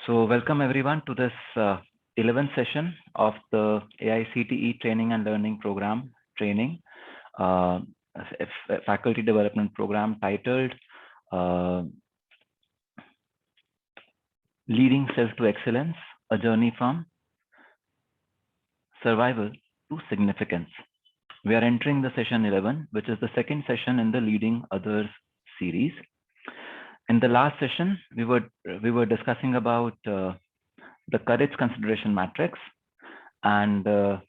So welcome everyone to this 11th session of the AICTE Training and Learning Program training, uh, faculty development program titled uh, Leading Self to Excellence, a journey from survival to significance. We are entering the session 11, which is the second session in the Leading Others series. In the last session, we were discussing about the courage consideration matrix, and the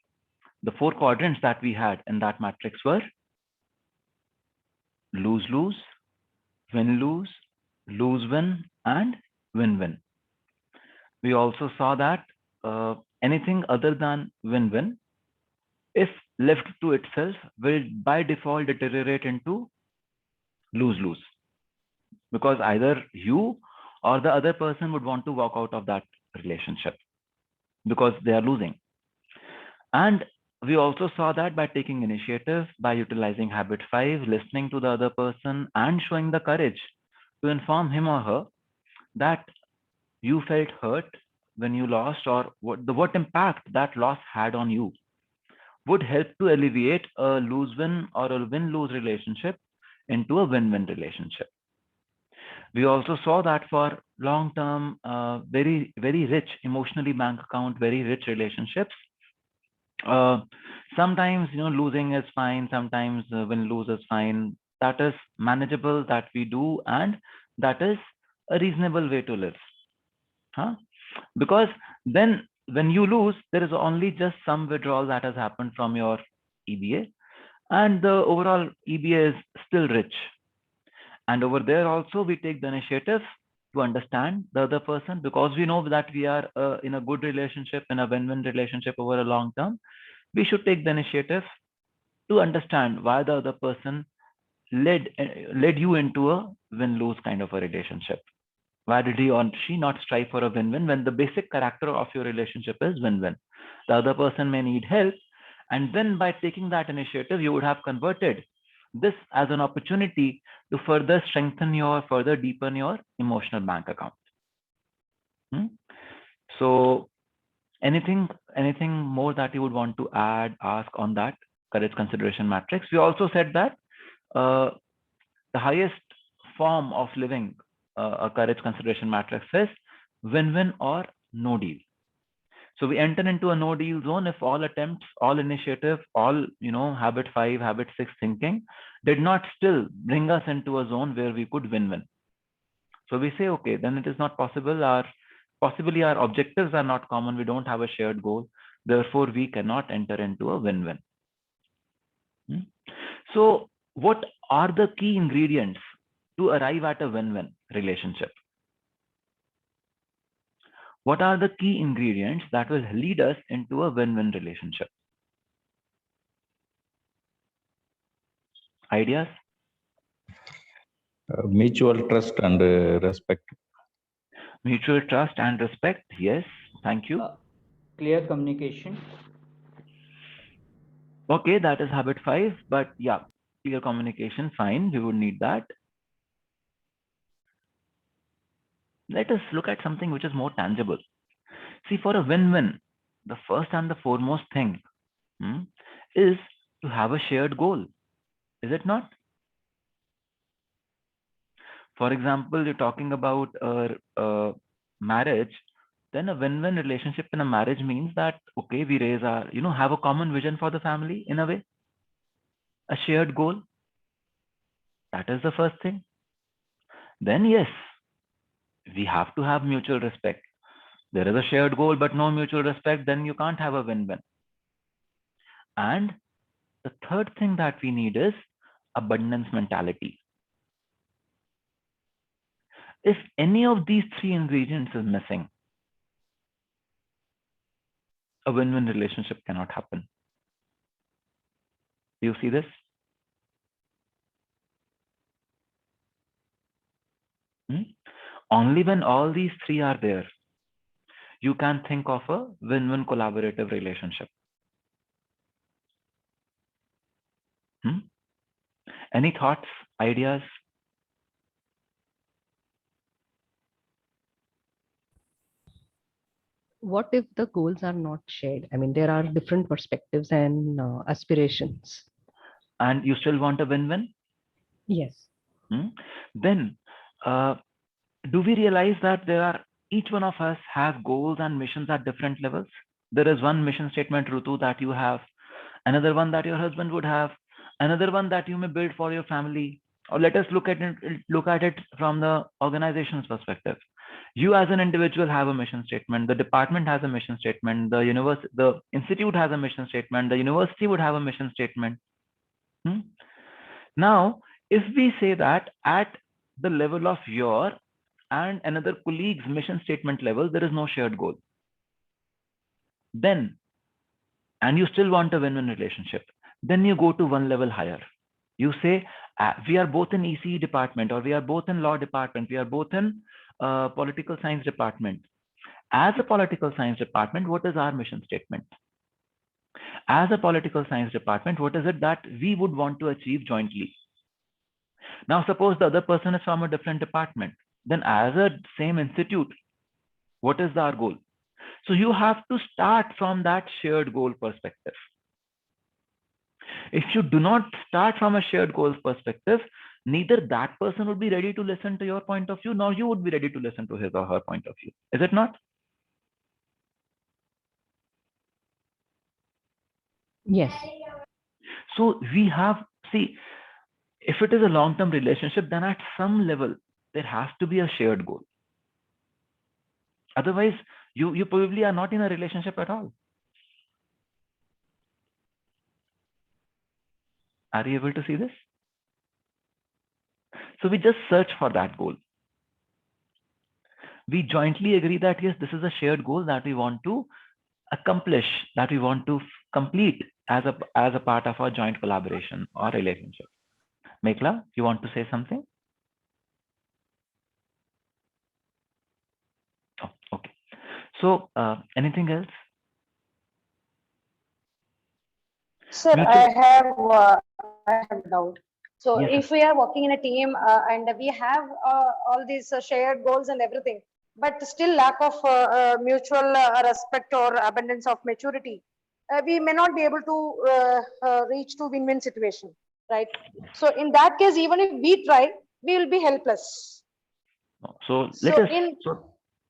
four quadrants that we had in that matrix were lose-lose, win-lose, lose-win, and win-win. We also saw that anything other than win-win, if left to itself, will by default deteriorate into lose-lose, because either you or the other person would want to walk out of that relationship because they are losing. And we also saw that by taking initiative, by utilizing habit 5, listening to the other person and showing the courage to inform him or her that you felt hurt when you lost, or what impact that loss had on you, would help to alleviate a lose-win or a win-lose relationship into a win-win relationship. We also saw that for long-term, very, very rich, emotionally bank account, very rich relationships, sometimes losing is fine, sometimes win-lose is fine. That is manageable, that we do, and that is a reasonable way to live. Because then when you lose, there is only just some withdrawal that has happened from your EBA, and the overall EBA is still rich. And over there also, we take the initiative to understand the other person, because we know that we are in a good relationship, in a win-win relationship over a long term. We should take the initiative to understand why the other person led you into a win-lose kind of a relationship. Why did he or she not strive for a win-win when the basic character of your relationship is win-win? The other person may need help, and then by taking that initiative, you would have converted this as an opportunity to further strengthen your, further deepen your emotional bank account. So anything more that you would want to add, ask on that courage consideration matrix? We also said that the highest form of living a courage consideration matrix is win-win or no deal. So we enter into a no deal zone if all attempts, all initiative, all habit 5, habit 6 thinking did not still bring us into a zone where we could win-win. So we say, okay, then it is not possible. Possibly our objectives are not common. We don't have a shared goal. Therefore, we cannot enter into a win-win. So what are the key ingredients to arrive at a win-win relationship? What are the key ingredients that will lead us into a win-win relationship? Ideas? Mutual trust and respect. Mutual trust and respect. Yes. Thank you. Clear communication. Okay, that is habit 5, but yeah, clear communication, fine. We would need that. Let us look at something which is more tangible. See, for a win-win, the first and the foremost thing is to have a shared goal. Is it not? For example, you're talking about a marriage, then a win-win relationship in a marriage means that, okay, we raise our, have a common vision for the family in a way, a shared goal. That is the first thing. Then yes, we have to have mutual respect. There is a shared goal, but no mutual respect, then you can't have a win-win. And the third thing that we need is abundance mentality. If any of these three ingredients is missing, a win-win relationship cannot happen. Do you see this? Only when all these three are there, you can think of a win-win collaborative relationship. Any thoughts, ideas? What if the goals are not shared? I mean, there are different perspectives and aspirations. And you still want a win-win? Yes. Then uh, do we realize that each one of us has goals and missions at different levels? There is one mission statement, Rutu, that you have, another one that your husband would have, another one that you may build for your family. Or let us look at it from the organization's perspective. You as an individual have a mission statement, the department has a mission statement, the institute has a mission statement, the university would have a mission statement. Now, if we say that at the level of your and another colleague's mission statement level, there is no shared goal, then, and you still want a win-win relationship, then you go to one level higher. You say, we are both in ECE department, or we are both in law department, we are both in political science department. As a political science department, what is our mission statement? As a political science department, what is it that we would want to achieve jointly? Now, suppose the other person is from a different department. Then as a same institute, what is our goal? So you have to start from that shared goal perspective. If you do not start from a shared goals perspective, neither that person would be ready to listen to your point of view, nor you would be ready to listen to his or her point of view. Is it not? Yes. So we have, see, if it is a long-term relationship, then at some level, there has to be a shared goal. Otherwise, you probably are not in a relationship at all. Are you able to see this? So we just search for that goal. We jointly agree that yes, this is a shared goal that we want to accomplish, that we want to complete as a part of our joint collaboration or relationship. Meghla, you want to say something? Oh, okay. So anything else? Sir, I have a doubt. So Yes, if we are working in a team and we have all these shared goals and everything, but still lack of mutual respect or abundance of maturity, we may not be able to reach to win-win situation, right? So in that case, even if we try, we will be helpless. so So let us. in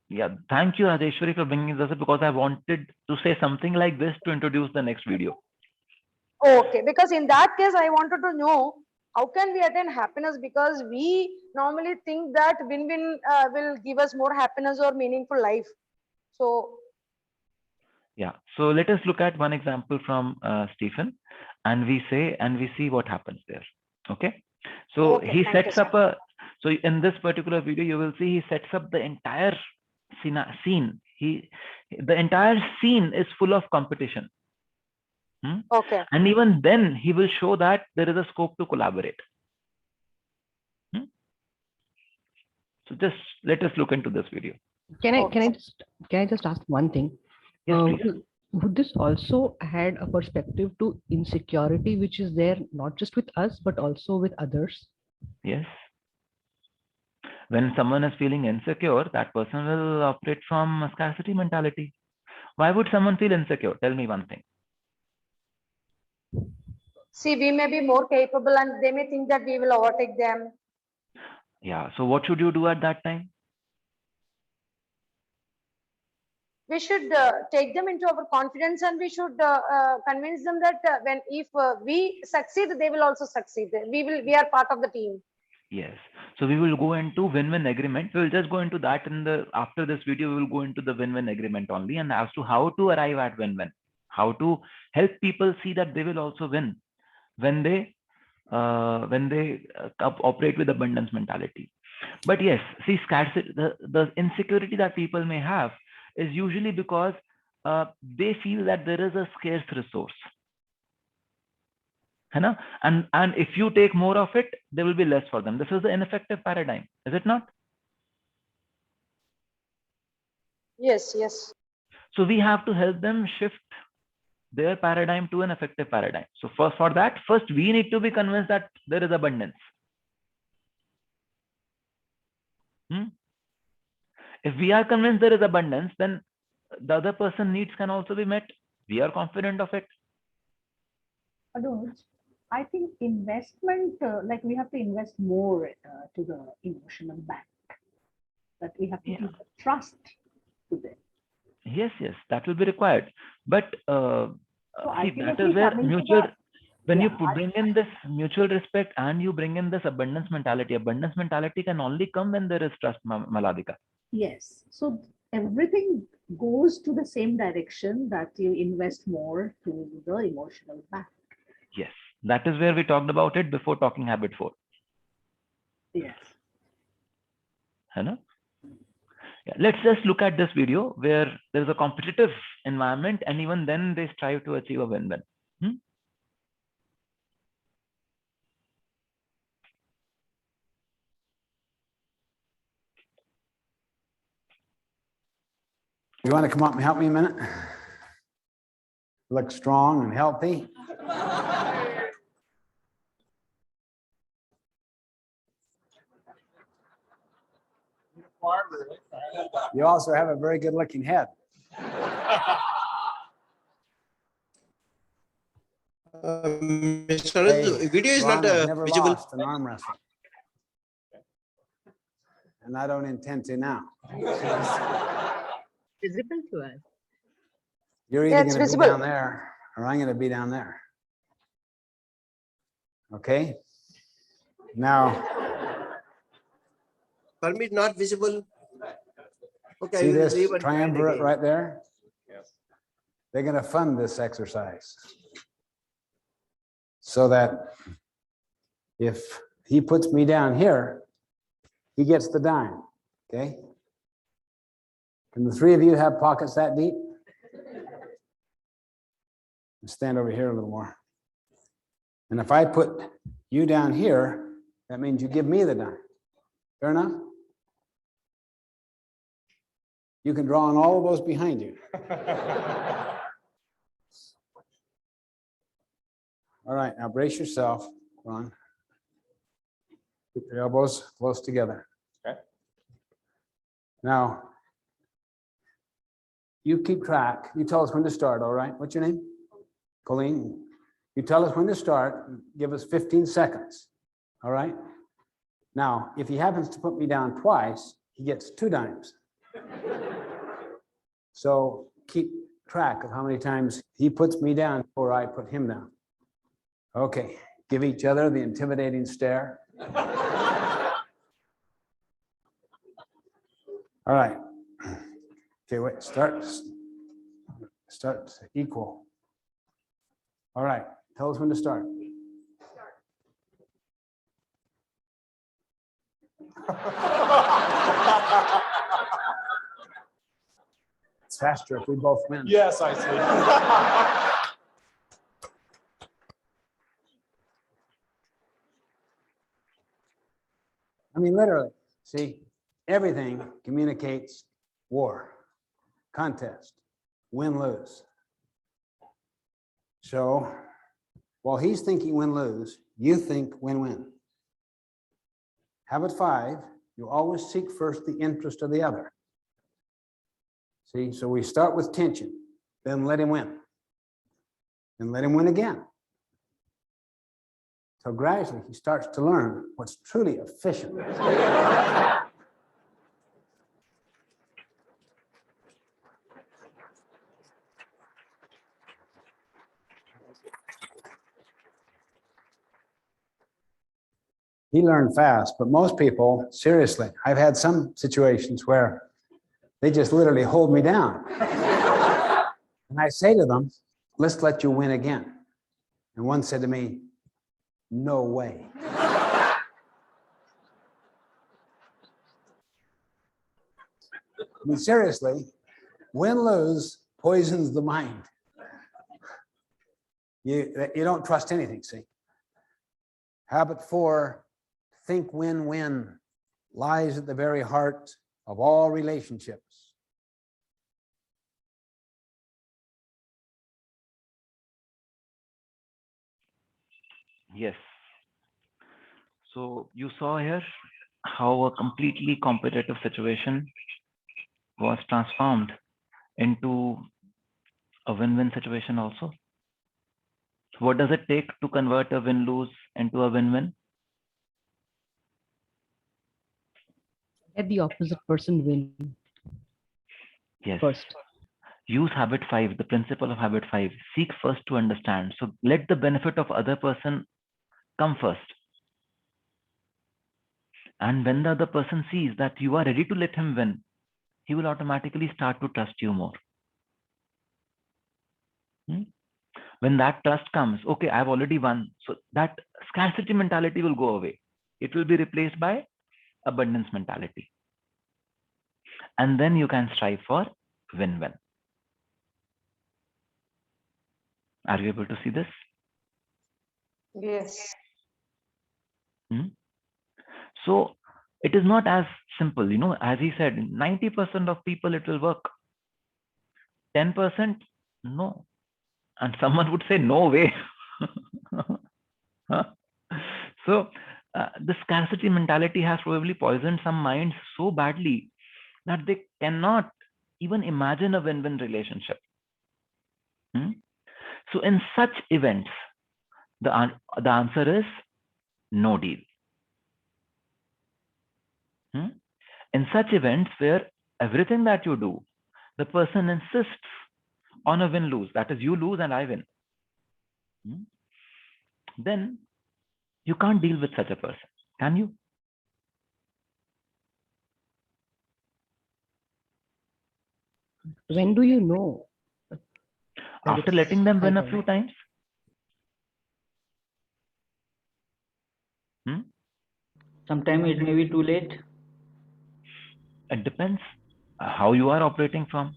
Yeah, thank you, Radeshwari, for bringing this up, because I wanted to say something like this to introduce the next video. Okay, because in that case, I wanted to know how can we attain happiness, because we normally think that win-win will give us more happiness or meaningful life. So Yeah, so let us look at one example from Stephen, and we see what happens there. Okay, so okay, he thank you, sets sir. up so in this particular video, you will see he sets up the entire scene. The entire scene is full of competition. Okay. And even then, he will show that there is a scope to collaborate. So just let us look into this video. Can Okay. I just ask one thing? Yes, please. Would this also add a perspective to insecurity, which is there not just with us, but also with others? Yes. When someone is feeling insecure, that person will operate from a scarcity mentality. Why would someone feel insecure? Tell me one thing. See, we may be more capable and they may think that we will overtake them. Yeah. So what should you do at that time? We should take them into our confidence, and we should convince them that if we succeed, they will also succeed. We are part of the team. Yes. So we will go into win-win agreement. We will just go into that after this video. We will go into the win-win agreement only, and as to how to arrive at win-win, how to help people see that they will also win when they operate with abundance mentality. But yes, see, scarcity, the insecurity that people may have is usually because they feel that there is a scarce resource. And if you take more of it, there will be less for them. This is the ineffective paradigm, is it not? Yes, yes. So we have to help them shift their paradigm to an effective paradigm. So first we need to be convinced that there is abundance. If we are convinced there is abundance, then the other person needs can also be met. We are confident of it. Anuj, I think investment, like we have to invest more to the emotional bank, that we have to give trust to them. Yes, that will be required. But So see, that ultimately is where coming to mutual, the, when you yeah, bring in this mutual respect and you bring in this abundance mentality can only come when there is trust, Maladika. yes. So everything goes to the same direction, that you invest more to the emotional bank. Yes, that is where we talked about it before talking habit 4. Yes. है ना? Yeah, let's just look at this video where there is a competitive environment and even then they strive to achieve a win-win. You want to come up and help me a minute? Look strong and healthy. You also have a very good looking head. Mr. Hey, Anuj, video is Ron not has never visible. lost an arm wrestle. And I don't intend to now. Visible to us. You're Yeah, either it's going to be visible. down there or I'm going to be down there. Okay? Now, For me, not visible. Okay, I see will this leave and join triumvirate again. right there? They're going to fund this exercise so that if he puts me down here, he gets the dime. Okay? Can the three of you have pockets that deep? Stand over here a little more. And if I put you down here, that means you give me the dime. Fair enough? You can draw on all of those behind you. All right, now brace yourself, Ron. Keep your elbows close together. Okay. Now, you keep track. You tell us when to start, all right? What's your name? Colleen. You tell us when to start. Give us 15 seconds, all right? Now, if he happens to put me down twice, he gets 2 dimes. So keep track of how many times he puts me down or I put him down. Okay, give each other the intimidating stare. All right. Okay, wait, start equal. All right, tell us when to start. It's faster if we both win. Yes, I see. I mean, literally, see, everything communicates war, contest, win-lose. So while he's thinking win-lose, you think win-win. Habit 5, you always seek first the interest of the other. See, so we start with tension, then let him win, and let him win again. So gradually he starts to learn what's truly efficient. He learned fast, but most people, seriously, I've had some situations where they just literally hold me down. And I say to them, let's let you win again. And one said to me, no way. I mean, seriously, win-lose poisons the mind. You don't trust anything, see? Habit 4, think win-win, lies at the very heart of all relationships. Yes. So you saw here how a completely competitive situation was transformed into a win-win situation also. So what does it take to convert a win-lose into a win-win? Let the opposite person win Yes. first. Use habit 5, the principle of habit 5. Seek first to understand. So let the benefit of other person come first. And when the other person sees that you are ready to let him win, he will automatically start to trust you more. When that trust comes, okay, I've already won. So that scarcity mentality will go away. It will be replaced by abundance mentality. And then you can strive for win-win. Are you able to see this? Yes. So it is not as simple, as he said, 90% of people it will work. 10%, no. And someone would say, no way. So the scarcity mentality has probably poisoned some minds so badly that they cannot even imagine a win-win relationship. So in such events, the answer is no deal. In such events where everything that you do, the person insists on a win-lose, that is you lose and I win, then you can't deal with such a person, can you? When do you know? After letting them win a few times. Sometime it may be too late. It depends how you are operating from.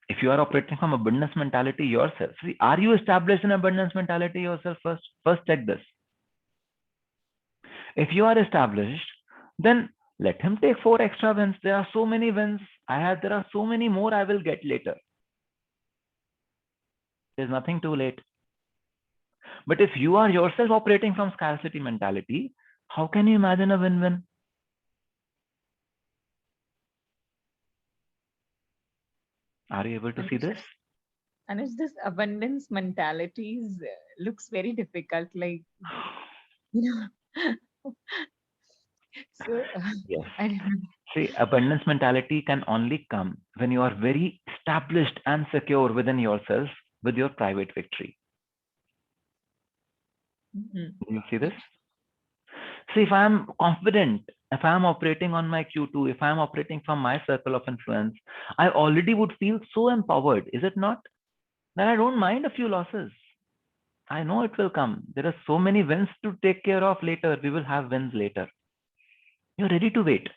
If you are operating from abundance mentality yourself, see, are you established in abundance mentality yourself first? First check this. If you are established, then let him take 4 extra wins. There are so many wins I have. There are so many more I will get later. There's nothing too late. But if you are yourself operating from scarcity mentality, how can you imagine a win-win? Are you able to see this? And it's this abundance mentalities looks very difficult, like, so yes. I don't know. See, abundance mentality can only come when you are very established and secure within yourself with your private victory. Do you see this? See, if I am confident, if I am operating on my Q2, if I am operating from my circle of influence, I already would feel so empowered, is it not? That I don't mind a few losses. I know it will come. There are so many wins to take care of later. We will have wins later. You're ready to wait.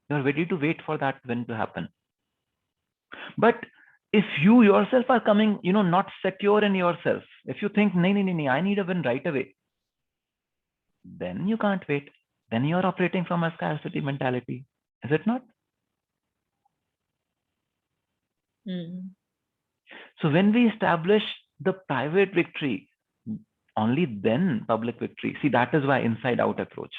You're ready to wait for that win to happen. But if you yourself are coming, not secure in yourself, if you think, I need a win right away, then you can't wait. Then you're operating from a scarcity mentality. Is it not? So when we establish the private victory, only then public victory. See, that is why inside out approach.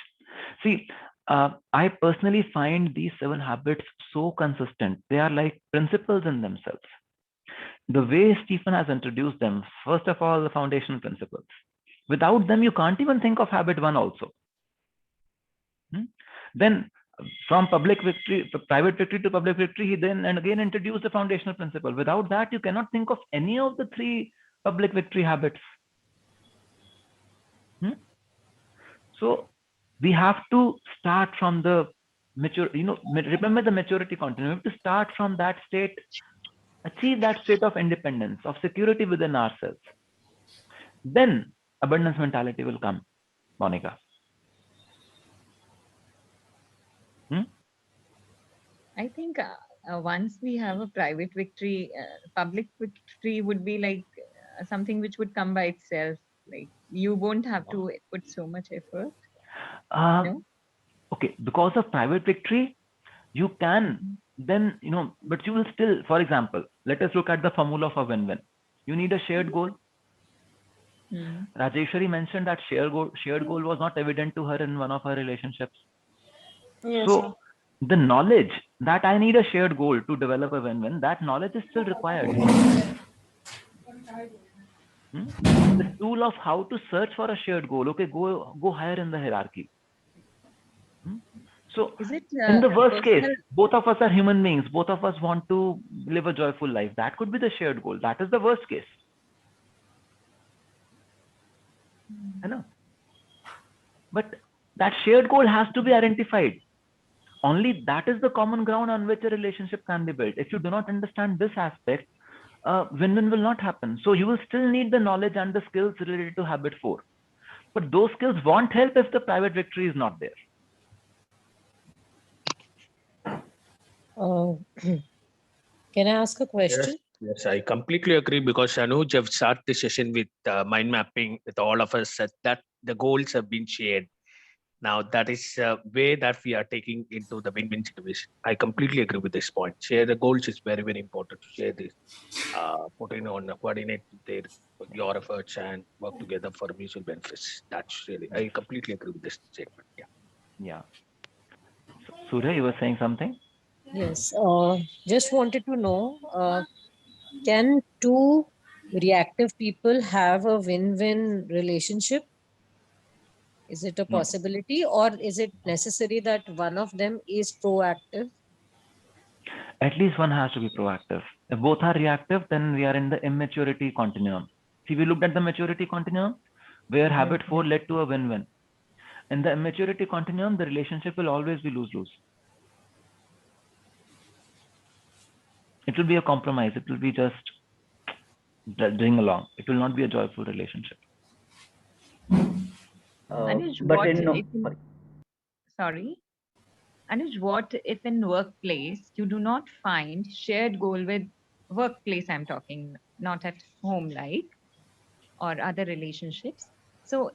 See, I personally find these 7 habits so consistent. They are like principles in themselves. The way Stephen has introduced them, first of all, the foundational principles. Without them, you can't even think of habit 1 also. Then from private victory to public victory, he then and again introduced the foundational principle. Without that, you cannot think of any of the 3 public victory habits. So we have to start from the mature, remember the maturity continuum. We have to start from that state, achieve that state of independence, of security within ourselves. Then abundance mentality will come, Monica. I think once we have a private victory, public victory would be like something which would come by itself. Like you won't have to put so much effort. No? Okay, because of private victory, you can then, but you will still, for example, let us look at the formula of a win-win. You need a shared goal. Rajeshwari mentioned that shared goal was not evident to her in one of her relationships. Yes, so sir. The knowledge that I need a shared goal to develop a win-win, that knowledge is still required. The tool of how to search for a shared goal, okay, go higher in the hierarchy. So Is it in the worst case, personal? both of us are human beings, both of us want to live a joyful life. That could be the shared goal. That is the worst case. I know. But that shared goal has to be identified. Only that is the common ground on which a relationship can be built. If you do not understand this aspect, win-win will not happen. So you will still need the knowledge and the skills related to habit 4. But those skills won't help if the private victory is not there. Can I ask a question? Yes, I completely agree because Anuj have started the session with mind mapping with all of us that the goals have been shared. Now that is a way that we are taking into the win-win situation. I completely agree with this point. Share the goals is very, very important to share this. Putting on coordinate your efforts and work together for mutual benefits. That's really I completely agree with this statement. Yeah. Yeah. So, Surya, you were saying something? Yes. Just wanted to know, can two reactive people have a win-win relationship? Is it a No. possibility, or is it necessary that one of them is proactive? At least one has to be proactive. If both are reactive, then we are in the immaturity continuum. See, we looked at the maturity continuum where habit 4 led to a win-win. In the immaturity continuum, the relationship will always be lose-lose. It will be a compromise. It will be just doing along. It will not be a joyful relationship. Anuj, But what in if in, sorry? Anuj, what if in workplace you do not find shared goal with workplace? I'm talking not at home, like, or other relationships. So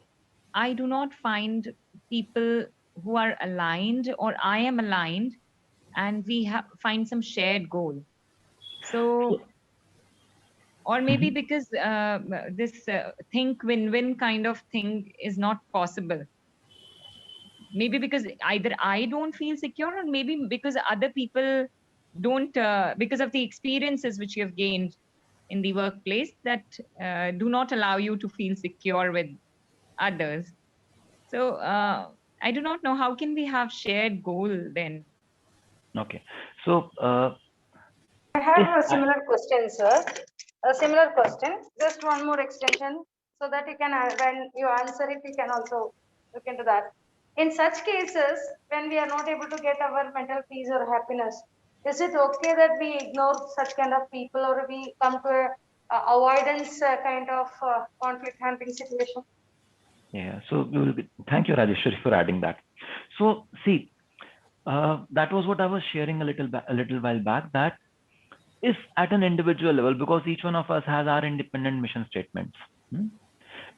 I do not find people who are aligned, or I am aligned, and we find some shared goal. So, or maybe because this think win-win kind of thing is not possible. Maybe because either I don't feel secure, or maybe because other people don't, because of the experiences which you have gained in the workplace that do not allow you to feel secure with others. So I do not know how can we have shared goal then. Okay. So I have a similar question, sir. A similar question. Just one more extension so that you can, when you answer it, you can also look into that. In such cases, when we are not able to get our mental peace or happiness, is it okay that we ignore such kind of people, or we come to a avoidance kind of conflict handling situation? yeah. So thank you, Rajeshwari, for adding that. So see, that was what I was sharing a little while back. That if at an individual level, because each one of us has our independent mission statements.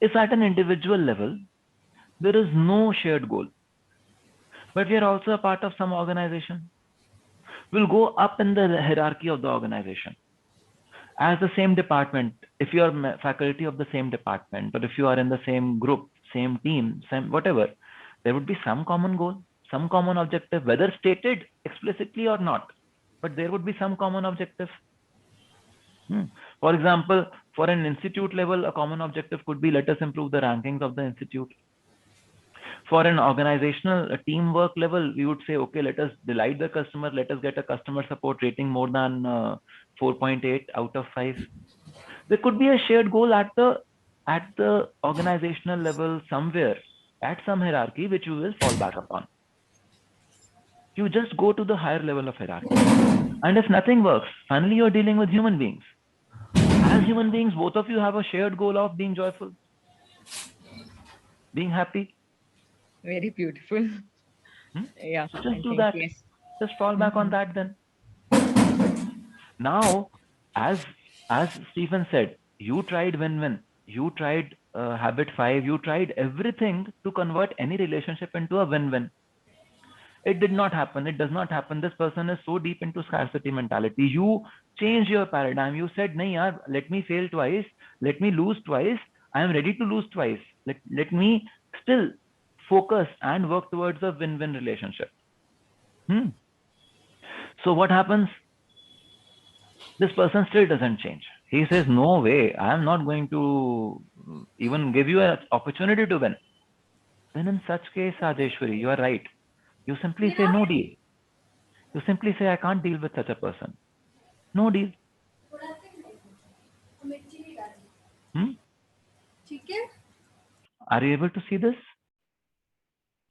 If at an individual level, there is no shared goal, but we are also a part of some organization, we'll go up in the hierarchy of the organization as the same department. If you are faculty of the same department, or if you are in the same group, same team, same whatever, there would be some common goal, some common objective, whether stated explicitly or not, but there would be some common objective. For example, for an institute level, a common objective could be, let us improve the rankings of the institute. For an organizational teamwork level, we would say, okay, let us delight the customer, let us get a customer support rating more than 4.8 out of 5. There could be a shared goal at the organizational level somewhere, at some hierarchy, which you will fall back upon. You just go to the higher level of hierarchy. And if nothing works, finally you're dealing with human beings. As human beings, both of you have a shared goal of being joyful, being happy. Very beautiful. Yeah, So I just do think that. yes. Just fall back on that then. Now, as Stephen said, you tried win-win. You tried habit 5. You tried everything to convert any relationship into a win-win. It did not happen. It does not happen. This person is so deep into scarcity mentality. You changed your paradigm. You said, "Nahi yaar, let me fail twice. Let me lose twice. I am ready to lose twice. Let me still focus and work towards a win-win relationship." So what happens? This person still doesn't change. He says, no way, I am not going to even give you an opportunity to win. Then in such case, Rajeshwari, you are right. You simply say no deal. You simply say, I can't deal with such a person. No deal. Hmm? Are you able to see this,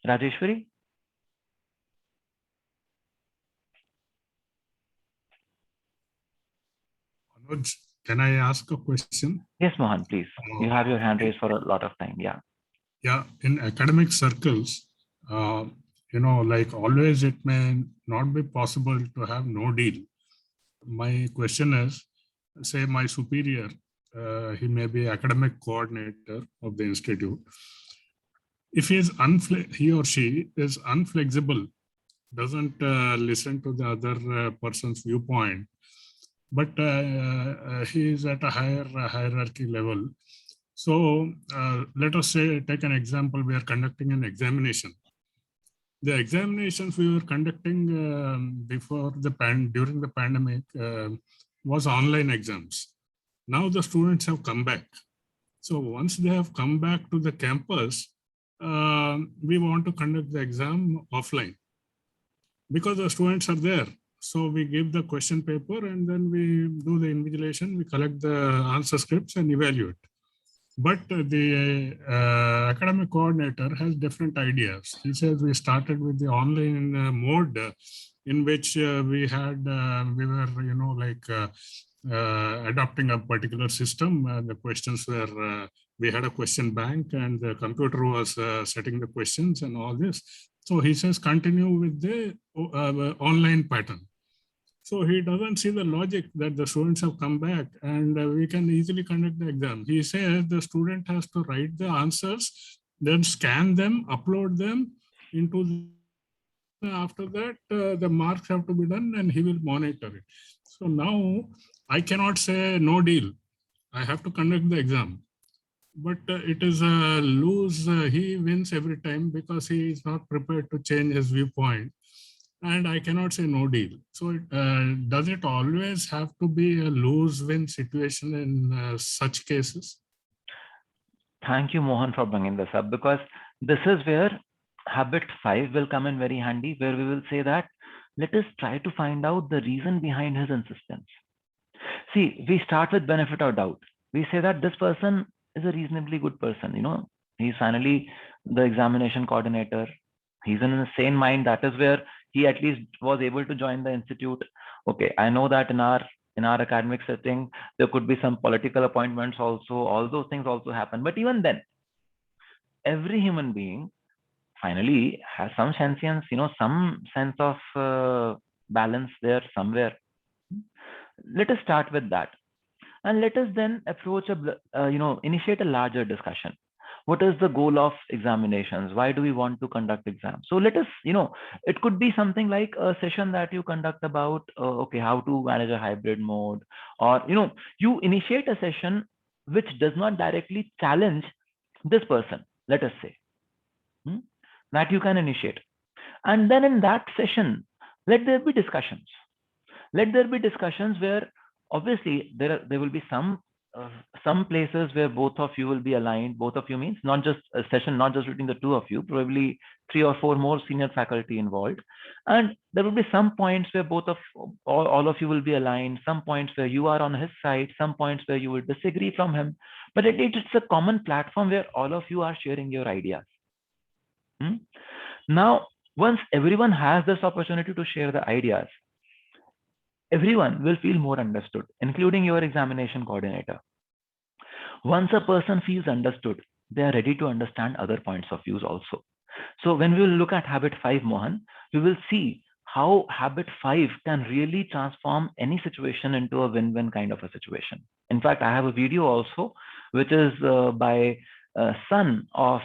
Rajeshwari? Anuj, can I ask a question? Yes, Mohan, please. You have your hand raised for a lot of time. Yeah. Yeah, in academic circles, like always, it may not be possible to have no deal. My question is, say my superior, he may be academic coordinator of the institute. If he or she is unflexible, doesn't listen to the other person's viewpoint, but he is at a higher hierarchy level. So let us say, take an example, we are conducting an examination. The examinations we were conducting during the pandemic was online exams. Now the students have come back. So once they have come back to the campus, we want to conduct the exam offline because the students are there. So we give the question paper and then we do the invigilation, we collect the answer scripts and evaluate. But the academic coordinator has different ideas. He says we started with the online mode in which we were, adopting a particular system. The questions were, we had a question bank and the computer was setting the questions and all this. So he says, continue with the online pattern. So he doesn't see the logic that the students have come back and we can easily conduct the exam. He says the student has to write the answers, then scan them, upload them into after that, the marks have to be done and he will monitor it. So now I cannot say no deal. I have to conduct the exam. But it is a lose. He wins every time because he is not prepared to change his viewpoint. And I cannot say no deal. So does it always have to be a lose-win situation in such cases? Thank you, Mohan, for bringing this up, because this is where habit 5 will come in very handy, where we will say that let us try to find out the reason behind his insistence. See, we start with benefit of doubt. We say that this person is a reasonably good person. He's finally the examination coordinator. He's in a sane mind. That is where he at least was able to join the institute. Okay, I know that in our academic setting, there could be some political appointments also. All those things also happen. But even then, every human being finally has some sentience, some sense of balance there somewhere. Let us start with that. And let us then approach initiate a larger discussion. What is the goal of examinations? Why do we want to conduct exams? So let us, it could be something like a session that you conduct about, how to manage a hybrid mode, or, you initiate a session which does not directly challenge this person, let us say, that you can initiate. And then in that session, let there be discussions. Let there be discussions where obviously there will be some places where both of you will be aligned. Both of you means not just a session, not just between the two of you, probably 3 or 4 more senior faculty involved. And there will be some points where all of you will be aligned, some points where you are on his side, some points where you will disagree from him. But it's a common platform where all of you are sharing your ideas. Now, once everyone has this opportunity to share the ideas, everyone will feel more understood, including your examination coordinator. Once a person feels understood, they are ready to understand other points of views also. So when we will look at habit 5, Mohan, we will see how habit 5 can really transform any situation into a win-win kind of a situation. In fact, I have a video also, which is by son of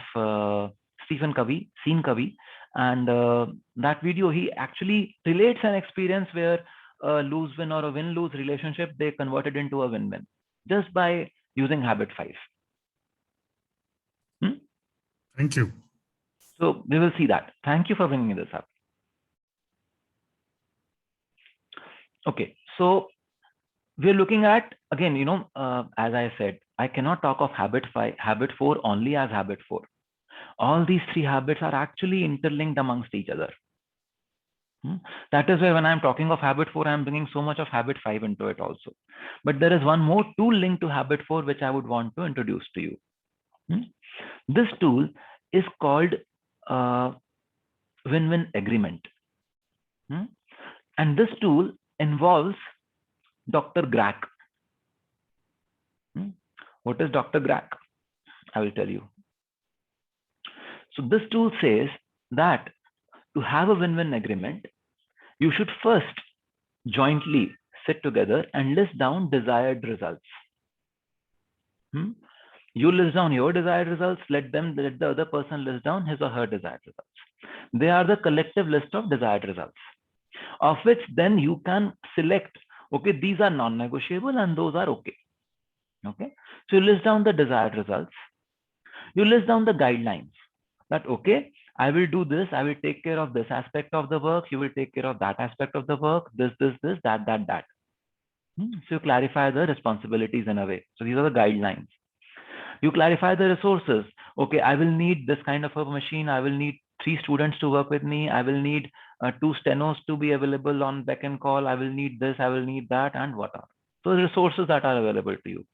Stephen Covey, Sean Covey. And that video, he actually relates an experience where a lose-win or a win-lose relationship, they converted into a win-win just by using habit 5. Thank you. So we will see that. Thank you for bringing this up. Okay, so we're looking at, again, as I said, I cannot talk of habit 4 only as habit 4. All these 3 habits are actually interlinked amongst each other. That is why when I'm talking of habit 4, I'm bringing so much of habit 5 into it also. But there is one more tool linked to habit 4 which I would want to introduce to you. This tool is called win-win agreement. And this tool involves Dr. Grack. What is Dr. Grack? I will tell you. So this tool says that to have a win-win agreement, you should first jointly sit together and list down desired results. You list down your desired results, let the other person list down his or her desired results. They are the collective list of desired results, of which then you can select, okay, these are non-negotiable and those are okay. Okay, so you list down the desired results. You list down the guidelines that, okay, I will do this, I will take care of this aspect of the work, you will take care of that aspect of the work, this, that. So you clarify the responsibilities in a way. So these are the guidelines. You clarify the resources. Okay, I will need this kind of a machine. I will need 3 students to work with me. I will need 2 stenos to be available on back and call. I will need this, I will need that, and what are. So the resources that are available to you,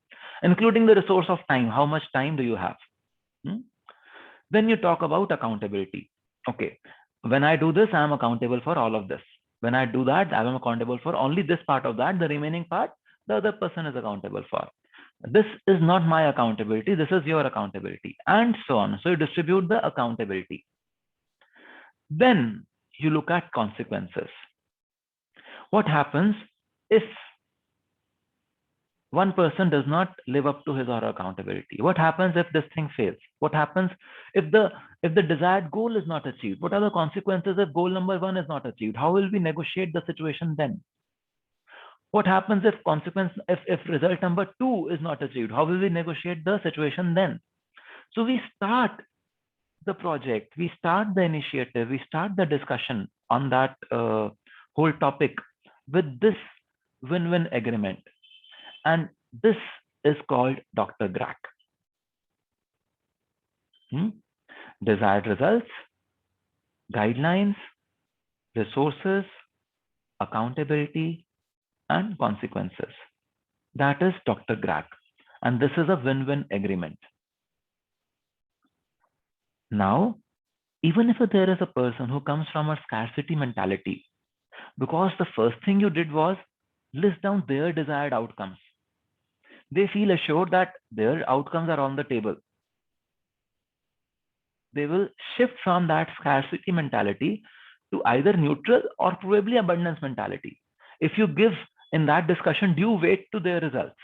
including the resource of time. How much time do you have? Then you talk about accountability. Okay, when I do this, I am accountable for all of this. When I do that, I am accountable for only this part of that. The remaining part, the other person is accountable for. This is not my accountability. This is your accountability, and so on. So you distribute the accountability. Then you look at consequences. What happens if one person does not live up to his or her accountability? What happens if this thing fails? What happens if the desired goal is not achieved? What are the consequences if goal number 1 is not achieved? How will we negotiate the situation then? What happens if result number 2 is not achieved? How will we negotiate the situation then? So we start the project, we start the initiative, we start the discussion on that whole topic with this win-win agreement. And this is called Dr. Grack. Desired results, guidelines, resources, accountability, and consequences. That is Dr. Grack. And this is a win-win agreement. Now, even if there is a person who comes from a scarcity mentality, because the first thing you did was list down their desired outcomes, they feel assured that their outcomes are on the table. They will shift from that scarcity mentality to either neutral or probably abundance mentality. If you give in that discussion due weight to their results,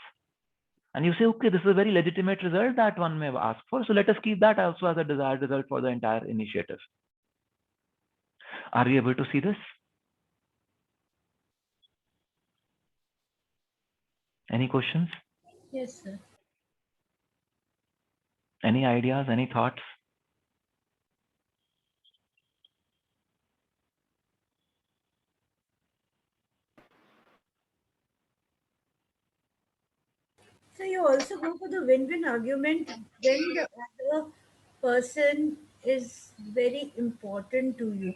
and you say, okay, this is a very legitimate result that one may ask for, so let us keep that also as a desired result for the entire initiative. Are you able to see this? Any questions? Yes, sir. Any ideas, any thoughts? So you also go for the win-win argument when the other person is very important to you,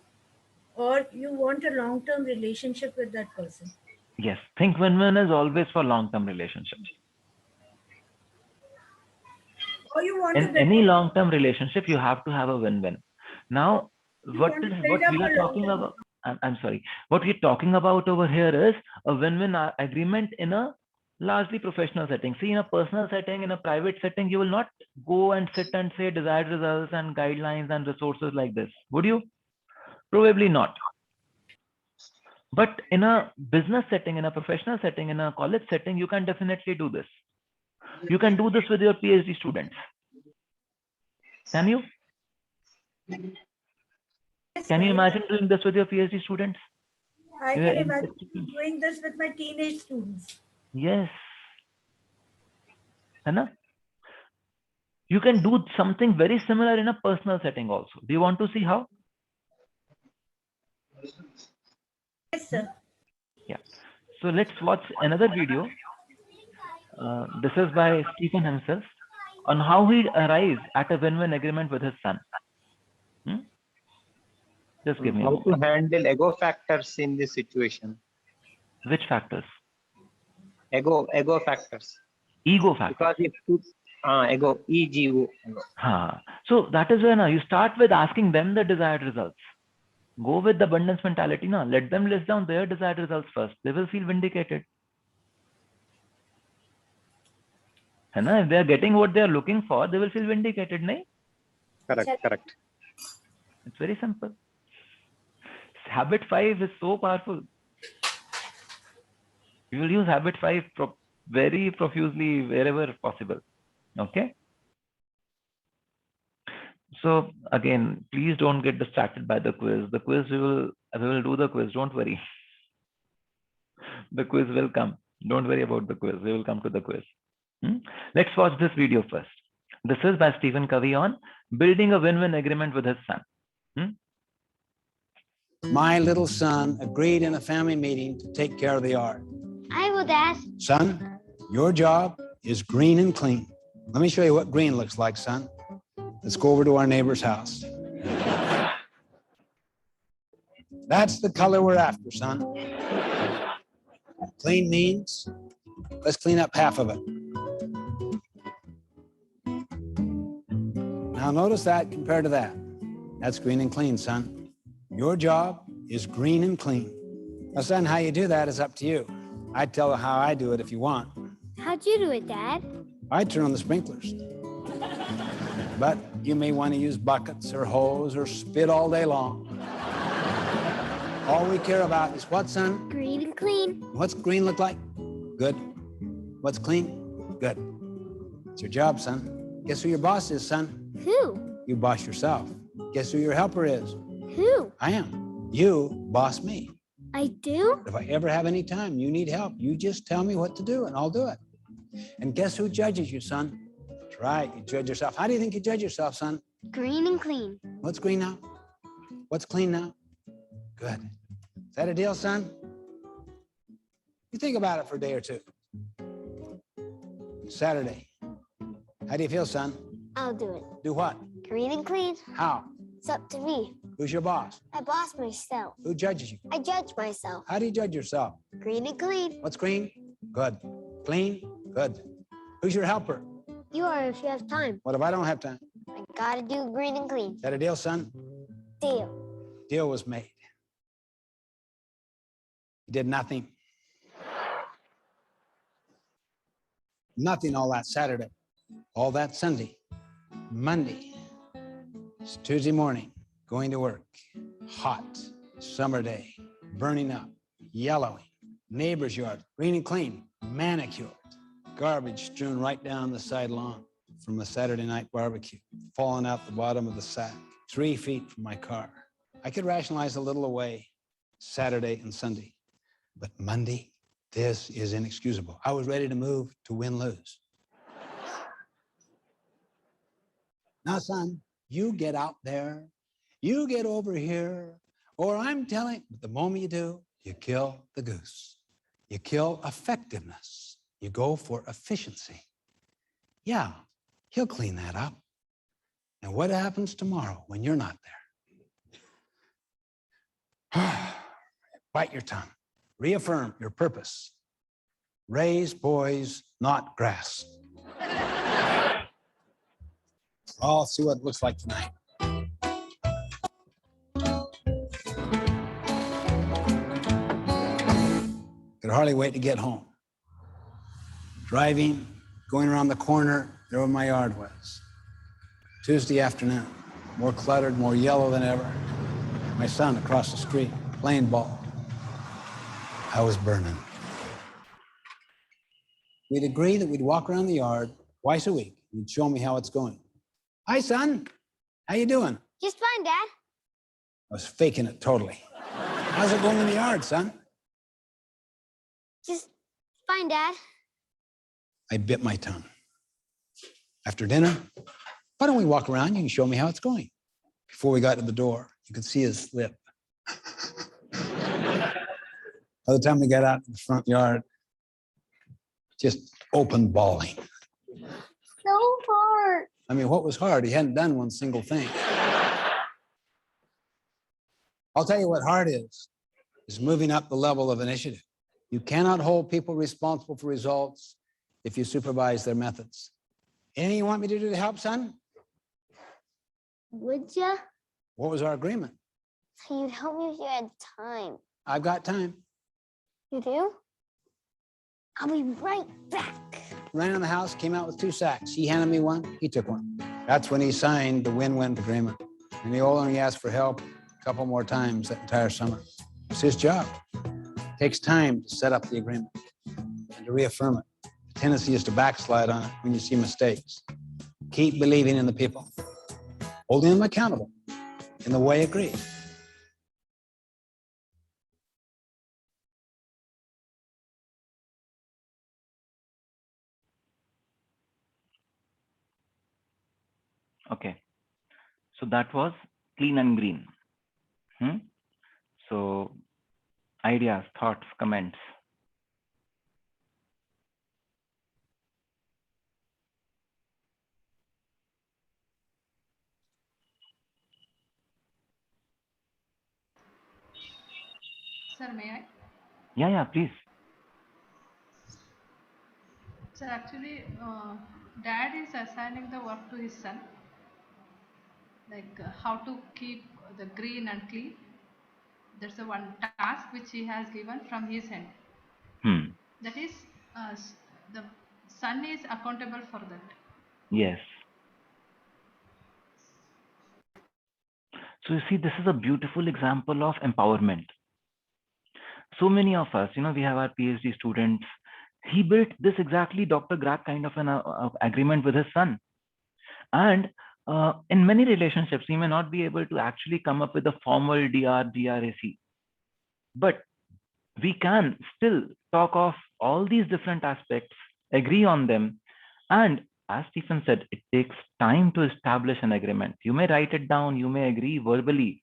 or you want a long-term relationship with that person. Yes, think win-win is always for long-term relationships. Or you want to In any long-term relationship, you have to have a win-win. Now, what we are talking about, I'm sorry, what we're talking about over here is a win-win agreement in a largely professional setting. See, in a personal setting, in a private setting, you will not go and sit and say desired results and guidelines and resources like this. Would you? Probably not. But in a business setting, in a professional setting, in a college setting, you can definitely do this. You can do this with your PhD students. Can you? Can you imagine doing this with your PhD students? I can imagine doing this with my teenage students. Yes. You can do something very similar in a personal setting also. Do you want to see how? Yes, sir. Yeah. So let's watch another video. This is by Stephen himself on how he arrives at a win-win agreement with his son. Just give me a How moment. to handle ego factors in this situation? Which factors? Ego factors. Ego factors. Because if ego, ego. So that is when you start with asking them the desired results. Go with the abundance mentality. No, let them list down their desired results first. They will feel vindicated. If they are getting what they are looking for, they will feel vindicated. Nahin? Correct. It's very simple. Habit 5 is so powerful. You will use habit 5 very profusely wherever possible. Okay. So again, please don't get distracted by the quiz. The quiz we will do the quiz. Don't worry. The quiz will come. Don't worry about the quiz. We will come to the quiz. Let's watch this video first. This is by Stephen Covey on building a win-win agreement with his son. My little son agreed in a family meeting to take care of the yard. I will, Dad. Son, your job is green and clean. Let me show you what green looks like, son. Let's go over to our neighbor's house. That's the color we're after, son. Clean means let's clean up half of it. Now notice that compared to that. That's green and clean, son. Your job is green and clean. Now, son, how you do that is up to you. I'd tell you how I do it if you want. How'd you do it, Dad? I turn on the sprinklers. But you may want to use buckets or hose or spit all day long. All we care about is what, son? Green and clean. What's green look like? Good. What's clean? Good. It's your job, son. Guess who your boss is, son? Who? You boss yourself. Guess who your helper is? Who? I am. You boss me. I do? If I ever have any time you need help, you just tell me what to do and I'll do it. And guess who judges you, son? That's right, you judge yourself. How do you think you judge yourself, son? Green and clean. What's green now? What's clean now? Good. Is that a deal, son? You think about it for a day or two. Saturday. How do you feel, son? I'll do it. Do what? Green and clean. How? It's up to me. Who's your boss? I boss myself. Who judges you? I judge myself. How do you judge yourself? Green and clean. What's green? Good. Clean? Good. Who's your helper? You are if you have time. What if I don't have time? I gotta do green and clean. Is that a deal, son? Deal. Deal was made. You did nothing. Nothing all that Saturday, all that Sunday, Monday. It's Tuesday morning, going to work, hot, summer day, burning up, yellowing, neighbor's yard, green and clean, manicured, garbage strewn right down the side lawn from a Saturday night barbecue, falling out the bottom of the sack, 3 feet from my car. I could rationalize a little away Saturday and Sunday, but Monday, this is inexcusable. I was ready to move to win-lose. Now, son, you get out there, you get over here, or I'm telling you, the moment you do, you kill the goose. You kill effectiveness. You go for efficiency. Yeah, he'll clean that up. And what happens tomorrow when you're not there? Bite your tongue. Reaffirm your purpose. Raise boys, not grass. I'll see what it looks like tonight. Could hardly wait to get home. Driving, going around the corner, there where my yard was. Tuesday afternoon, more cluttered, more yellow than ever. My son across the street, playing ball. I was burning. We'd agree that we'd walk around the yard twice a week. He'd show me how it's going. Hi, son. How you doing? Just fine, Dad. I was faking it totally. How's it going in the yard, son? Just fine, Dad. I bit my tongue. After dinner, why don't we walk around? You can show me how it's going. Before we got to the door, you could see his lip. By the time we got out in the front yard, just open bawling. So hard. I mean, what was hard? He hadn't done one single thing. I'll tell you what hard is moving up the level of initiative. You cannot hold people responsible for results if you supervise their methods. Anything you want me to do to help, son? Would ya? What was our agreement? So you'd help me if you had time. I've got time. You do? I'll be right back. Ran in the house, came out with 2 sacks. He handed me one, he took one. That's when he signed the win-win agreement. And he only asked for help a couple more times that entire summer. It's his job. It takes time to set up the agreement and to reaffirm it. The tendency is to backslide on it when you see mistakes. Keep believing in the people, holding them accountable in the way agreed. Okay. So that was clean and green. So ideas, thoughts, comments. Sir, may I? Yeah, please. Sir, actually, dad is assigning the work to his son, like how to keep the green and clean. That's the one task which he has given from his end. That is, the son is accountable for that. Yes. So you see, this is a beautiful example of empowerment. So many of us, we have our PhD students. He built this exactly Dr. Grag kind of an agreement with his son. And in many relationships, we may not be able to actually come up with a formal DRAC. But we can still talk of all these different aspects, agree on them. And as Stephen said, it takes time to establish an agreement. You may write it down, you may agree verbally,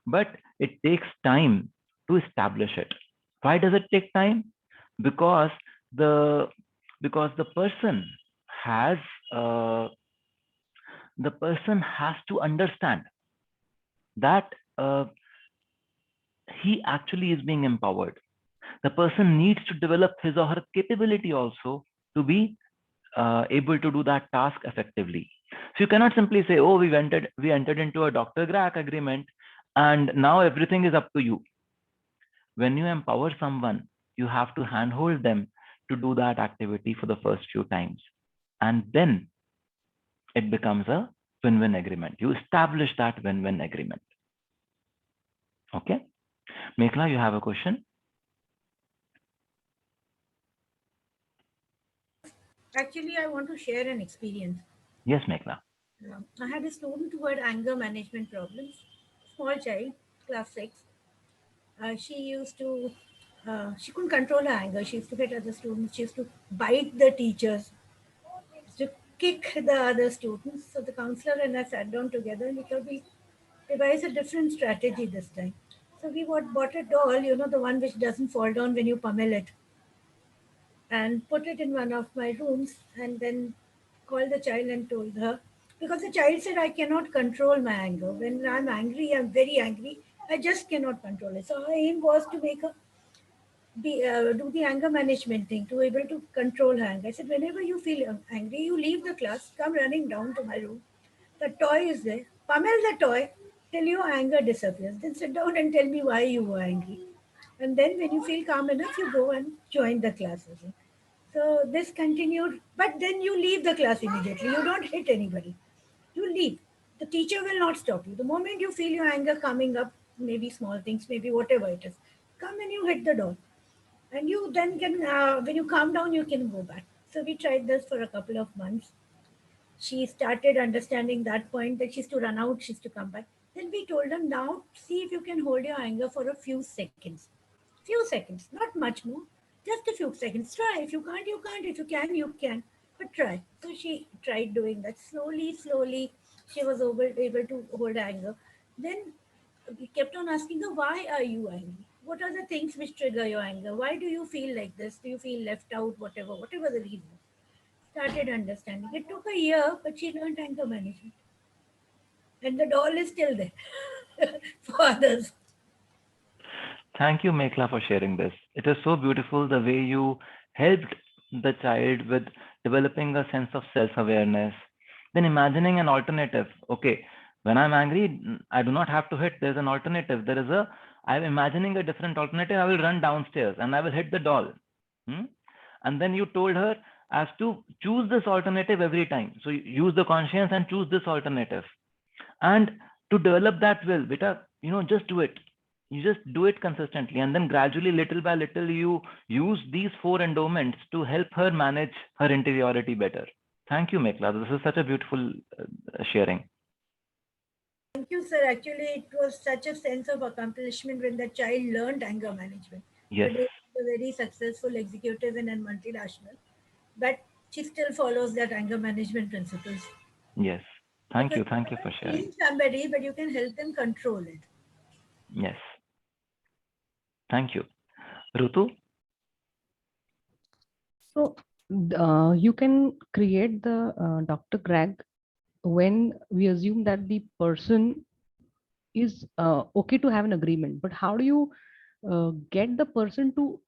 but it takes time to establish it. Why does it take time? Because the person has to understand that he actually is being empowered. The person needs to develop his or her capability also to be able to do that task effectively. So you cannot simply say, oh, we entered into a Dr. Grag agreement and now everything is up to you. When you empower someone, you have to handhold them to do that activity for the first few times. And then it becomes a win-win agreement. You establish that win-win agreement. Okay. Meghla, you have a question? Actually, I want to share an experience. Yes, Meghla. I had a student who had anger management problems, small child, class 6. She used to, she couldn't control her anger. She used to hit other students. She used to bite the teachers, to kick the other students. So the counselor and I sat down together and we thought we devise a different strategy this time. So we bought a doll, the one which doesn't fall down when you pummel it, and put it in one of my rooms and then called the child and told her, because the child said, I cannot control my anger. When I'm angry, I'm very angry. I just cannot control it. So our aim was to make her do the anger management thing, to able to control her anger. I said, whenever you feel angry, you leave the class, come running down to my room. The toy is there. Pummel the toy till your anger disappears. Then sit down and tell me why you were angry. And then when you feel calm enough, you go and join the class again. So this continued, but then you leave the class immediately. You don't hit anybody. You leave. The teacher will not stop you. The moment you feel your anger coming up, maybe small things, maybe whatever it is, come and you hit the door. And you then can, when you calm down, you can go back. So we tried this for a couple of months. She started understanding that point that she's to run out, she's to come back. Then we told her, now see if you can hold your anger for a few seconds. Few seconds, not much more, just a few seconds. Try. If you can't, you can't. If you can, you can. But try. So she tried doing that. Slowly, she was able to hold anger. Then we kept on asking her, why are you angry? what are the things which trigger your anger? Why do you feel like this? Do you feel left out? Whatever the reason. Started understanding. It took a year, but she learned anger management. And the doll is still there for others. Thank you, Mekla, for sharing this. It is so beautiful the way you helped the child with developing a sense of self-awareness. Then imagining an alternative. Okay, when I'm angry, I do not have to hit. There's an alternative. I'm imagining a different alternative. I will run downstairs and I will hit the doll. And then you told her as to choose this alternative every time. So use the conscience and choose this alternative. And to develop that will, beta, just do it. You just do it consistently, and then gradually, little by little, you use these 4 endowments to help her manage her interiority better. Thank you, Mekla. This is such a beautiful sharing. Thank you, sir. Actually, it was such a sense of accomplishment when the child learned anger management. Yes. Today, she's a very successful executive in a multinational, but she still follows that anger management principles. Yes. Thank you. Because Thank you for you sharing. change somebody, but you can help them control it. Yes. Thank you. Rutu? So you can create the Dr. Greg when we assume that the person is okay to have an agreement. But how do you get the person to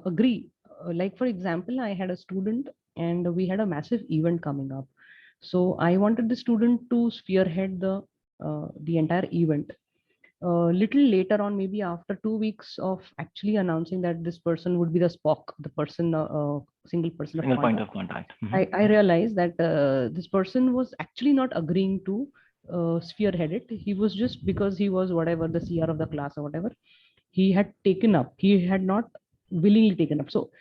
agree? Like, for example, I had a student and we had a massive event coming up. So I wanted the student to spearhead the entire event. Little later on, maybe after 2 weeks of actually announcing that this person would be the Spock, the person, single person Single of point contact, of contact. I realized that this person was actually not agreeing to spearhead it. He was just because he was whatever the CR of the class or whatever, he had taken up. He had not willingly taken up. So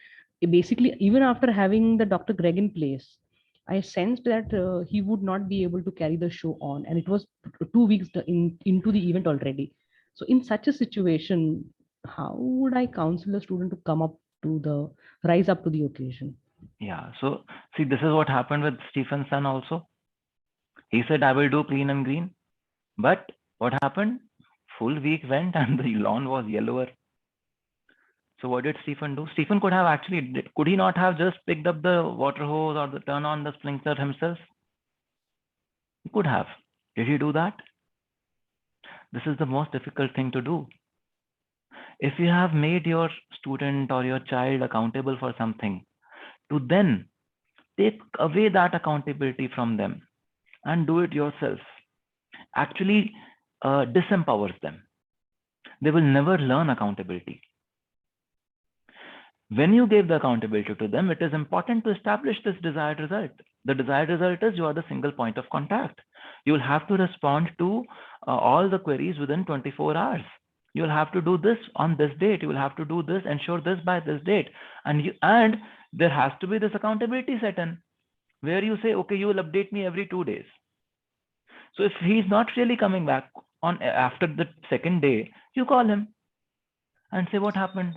basically, even after having the Dr. Greg in place, I sensed that he would not be able to carry the show on, and it was 2 weeks into the event already. So in such a situation, how would I counsel a student to come up to the rise up to the occasion? Yeah. So see, this is what happened with Stephen's son also. He said, I will do clean and green. But what happened? Full week went and the lawn was yellower. So what did Stephen do? Stephen could have actually, could he not have just picked up the water hose or turn on the sprinkler himself? He could have. Did he do that? This is the most difficult thing to do. If you have made your student or your child accountable for something, to then take away that accountability from them and do it yourself actually disempowers them. They will never learn accountability. When you give the accountability to them, it is important to establish this desired result. The desired result is you are the single point of contact. You will have to respond to all the queries within 24 hours. You will have to do this on this date. You will have to do this, ensure this by this date. And there has to be this accountability set in where you say, okay, you will update me every 2 days. So if he's not really coming back on after the second day, you call him and say what happened.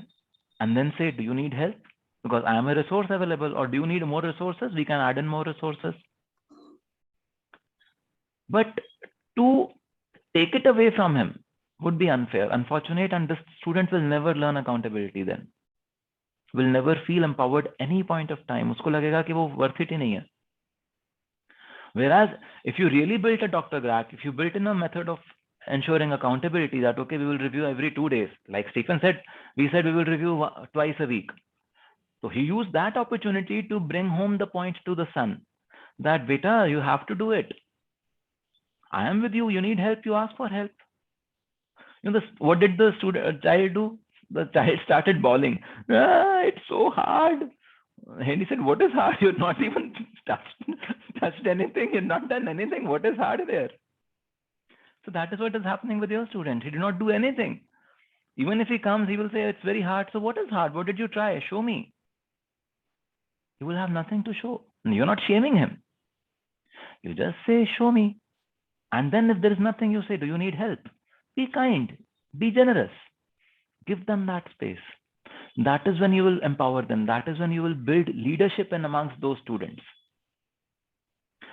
And then say, do you need help? Because I am a resource available. Or do you need more resources? We can add in more resources. But to take it away from him would be unfair, unfortunate, and the student will never learn accountability then. Will never feel empowered any point of time. Usko lagega ki wo worth it hi nahi hai. Whereas if you really built a Dr. Greg, if you built in a method of ensuring accountability that, okay, we will review every 2 days. Like Stephen said, we said we will review twice a week. So he used that opportunity to bring home the point to the son that, beta, you have to do it. I am with you. You need help. You ask for help. What did the child do? The child started bawling. It's so hard. And he said, what is hard? You're not even touched anything. You've not done anything. What is hard there? So that is what is happening with your student. He did not do anything. Even if he comes, he will say, it's very hard. So what is hard? What did you try? Show me. You will have nothing to show. You're not shaming him. You just say, show me. And then if there is nothing, you say, do you need help? Be kind. Be generous. Give them that space. That is when you will empower them. That is when you will build leadership in amongst those students.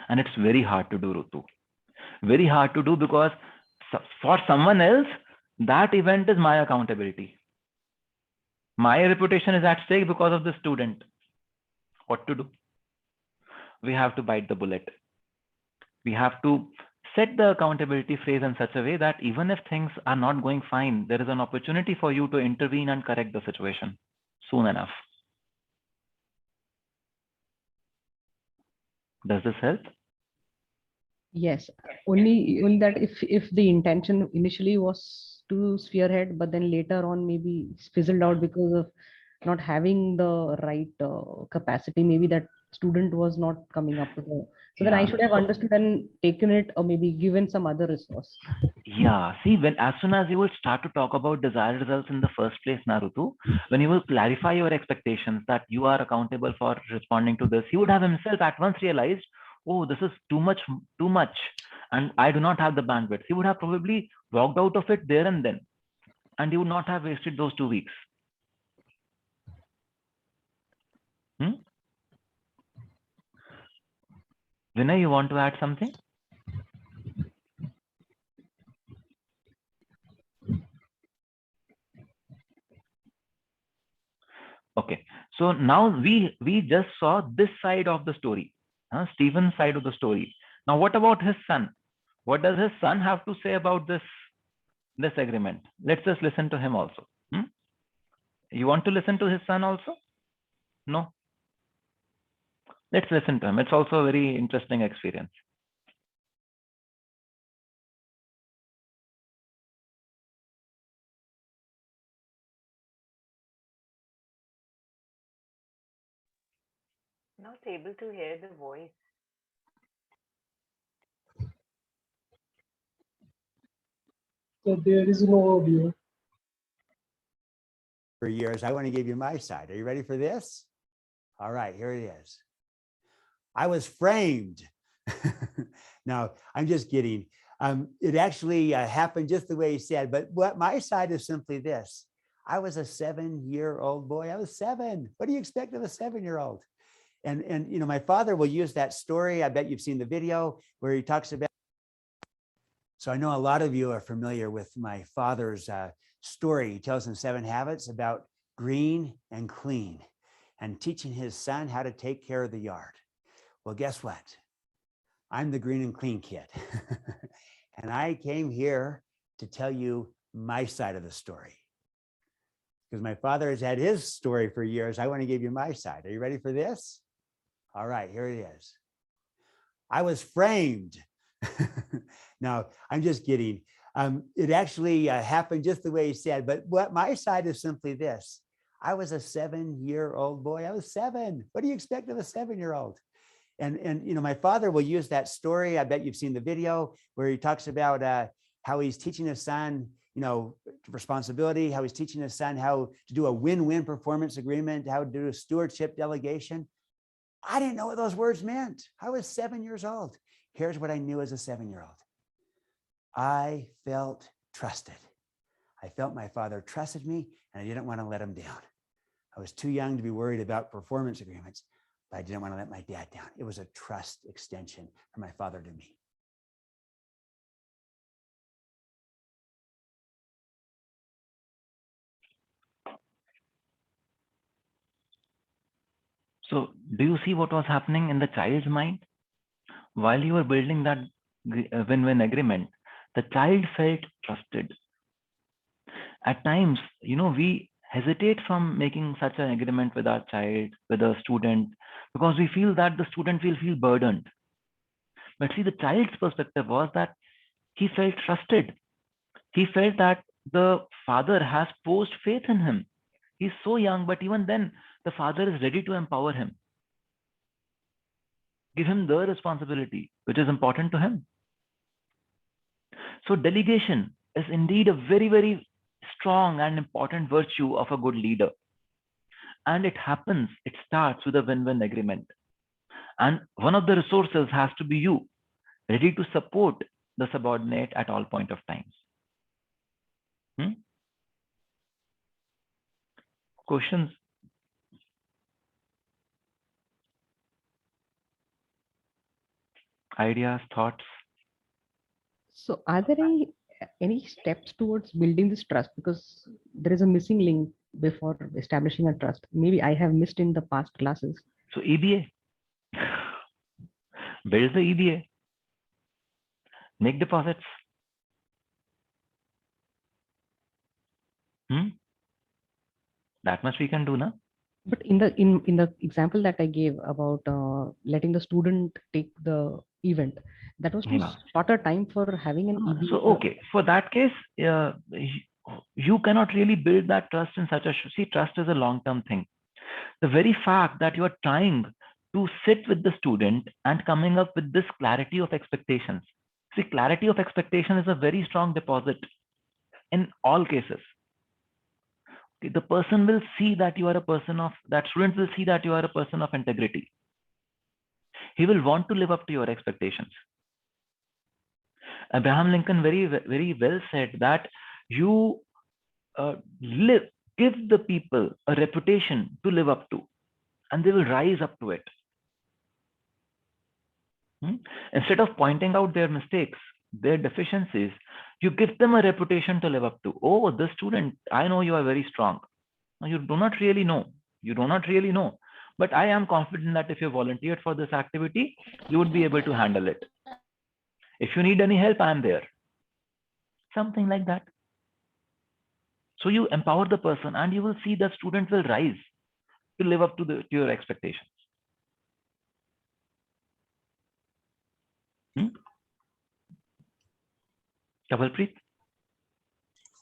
And it's very hard to do, Rutu. Very hard to do because for someone else, that event is my accountability. My reputation is at stake because of the student. What to do? We have to bite the bullet. We have to set the accountability phrase in such a way that even if things are not going fine, there is an opportunity for you to intervene and correct the situation soon enough. Does this help? Yes, only that if the intention initially was to spearhead, but then later on maybe it's fizzled out because of not having the right capacity. Maybe that student was not coming up with it. So then I Yeah. should have understood and taken it, or maybe given some other resource. Yeah, see, when as soon as you will start to talk about desired results in the first place, Naruto, when you will clarify your expectations that you are accountable for responding to this, he would have himself at once realized, oh, this is too much, and I do not have the bandwidth. He would have probably walked out of it there and then, and he would not have wasted those 2 weeks. Vinay, you want to add something? Okay, so now we just saw this side of the story, Stephen's side of the story. Now, what about his son? What does his son have to say about this agreement? Let's just listen to him also. You want to listen to his son also? No? Let's listen to him. It's also a very interesting experience. Not able to hear the voice. So there is no audio. For years, I want to give you my side. Are you ready for this? All right, here it is. I was framed. No, I'm just kidding. It actually happened just the way he said, but what my side is simply this. I was a 7-year-old boy. I was 7. What do you expect of a 7-year-old? And you know, my father will use that story. I bet you've seen the video where he talks about. So I know a lot of you are familiar with my father's story. He tells in 7 Habits about green and clean and teaching his son how to take care of the yard. Well, guess what? I'm the green and clean kid. And I came here to tell you my side of the story. Because my father has had his story for years. I want to give you my side. Are you ready for this? All right, here it is. I was framed. No, I'm just kidding. It actually happened just the way he said, but what my side is simply this. I was a 7-year-old boy. I was 7. What do you expect of a 7-year-old? And you know, my father will use that story. I bet you've seen the video where he talks about how he's teaching his son, you know, responsibility, how he's teaching his son how to do a win-win performance agreement, how to do a stewardship delegation. I didn't know what those words meant. I was 7 years old. Here's what I knew as a 7-year-old. I felt trusted. I felt my father trusted me and I didn't want to let him down. I was too young to be worried about performance agreements, but I didn't want to let my dad down. It was a trust extension from my father to me. So do you see what was happening in the child's mind? While you were building that win-win agreement, the child felt trusted. At times, you know, we hesitate from making such an agreement with our child, with a student, because we feel that the student will feel burdened. But see, the child's perspective was that he felt trusted. He felt that the father has posed faith in him. He's so young, but even then, the father is ready to empower him, give him the responsibility, which is important to him. So delegation is indeed a very, very strong and important virtue of a good leader. And it starts with a win-win agreement. And one of the resources has to be you, ready to support the subordinate at all point of times. Questions? Ideas, thoughts? So are there any any steps towards building this trust? Because there is a missing link before establishing a trust. Maybe I have missed in the past classes. So EBA. Build the EBA. Make deposits. That much we can do now. But in the example that I gave about letting the student take the event, that was for Yeah. shorter time for having an EBA. So okay, for that case, you cannot really build that trust in such a. See, trust is a long-term thing. The very fact that you are trying to sit with the student and coming up with this clarity of expectations. See, clarity of expectation is a very strong deposit in all cases. The person will see that you are a person of, that student will see that you are a person of integrity. He will want to live up to your expectations. Abraham Lincoln very well said that you give the people a reputation to live up to, and they will rise up to it. Instead of pointing out their mistakes, their deficiencies, you give them a reputation to live up to. Oh, this student, I know you are very strong. No, you do not really know. You do not really know. But I am confident that if you volunteered for this activity, you would be able to handle it. If you need any help, I am there. Something like that. So you empower the person and you will see that student will rise to live up to your expectations. Kavalpreet?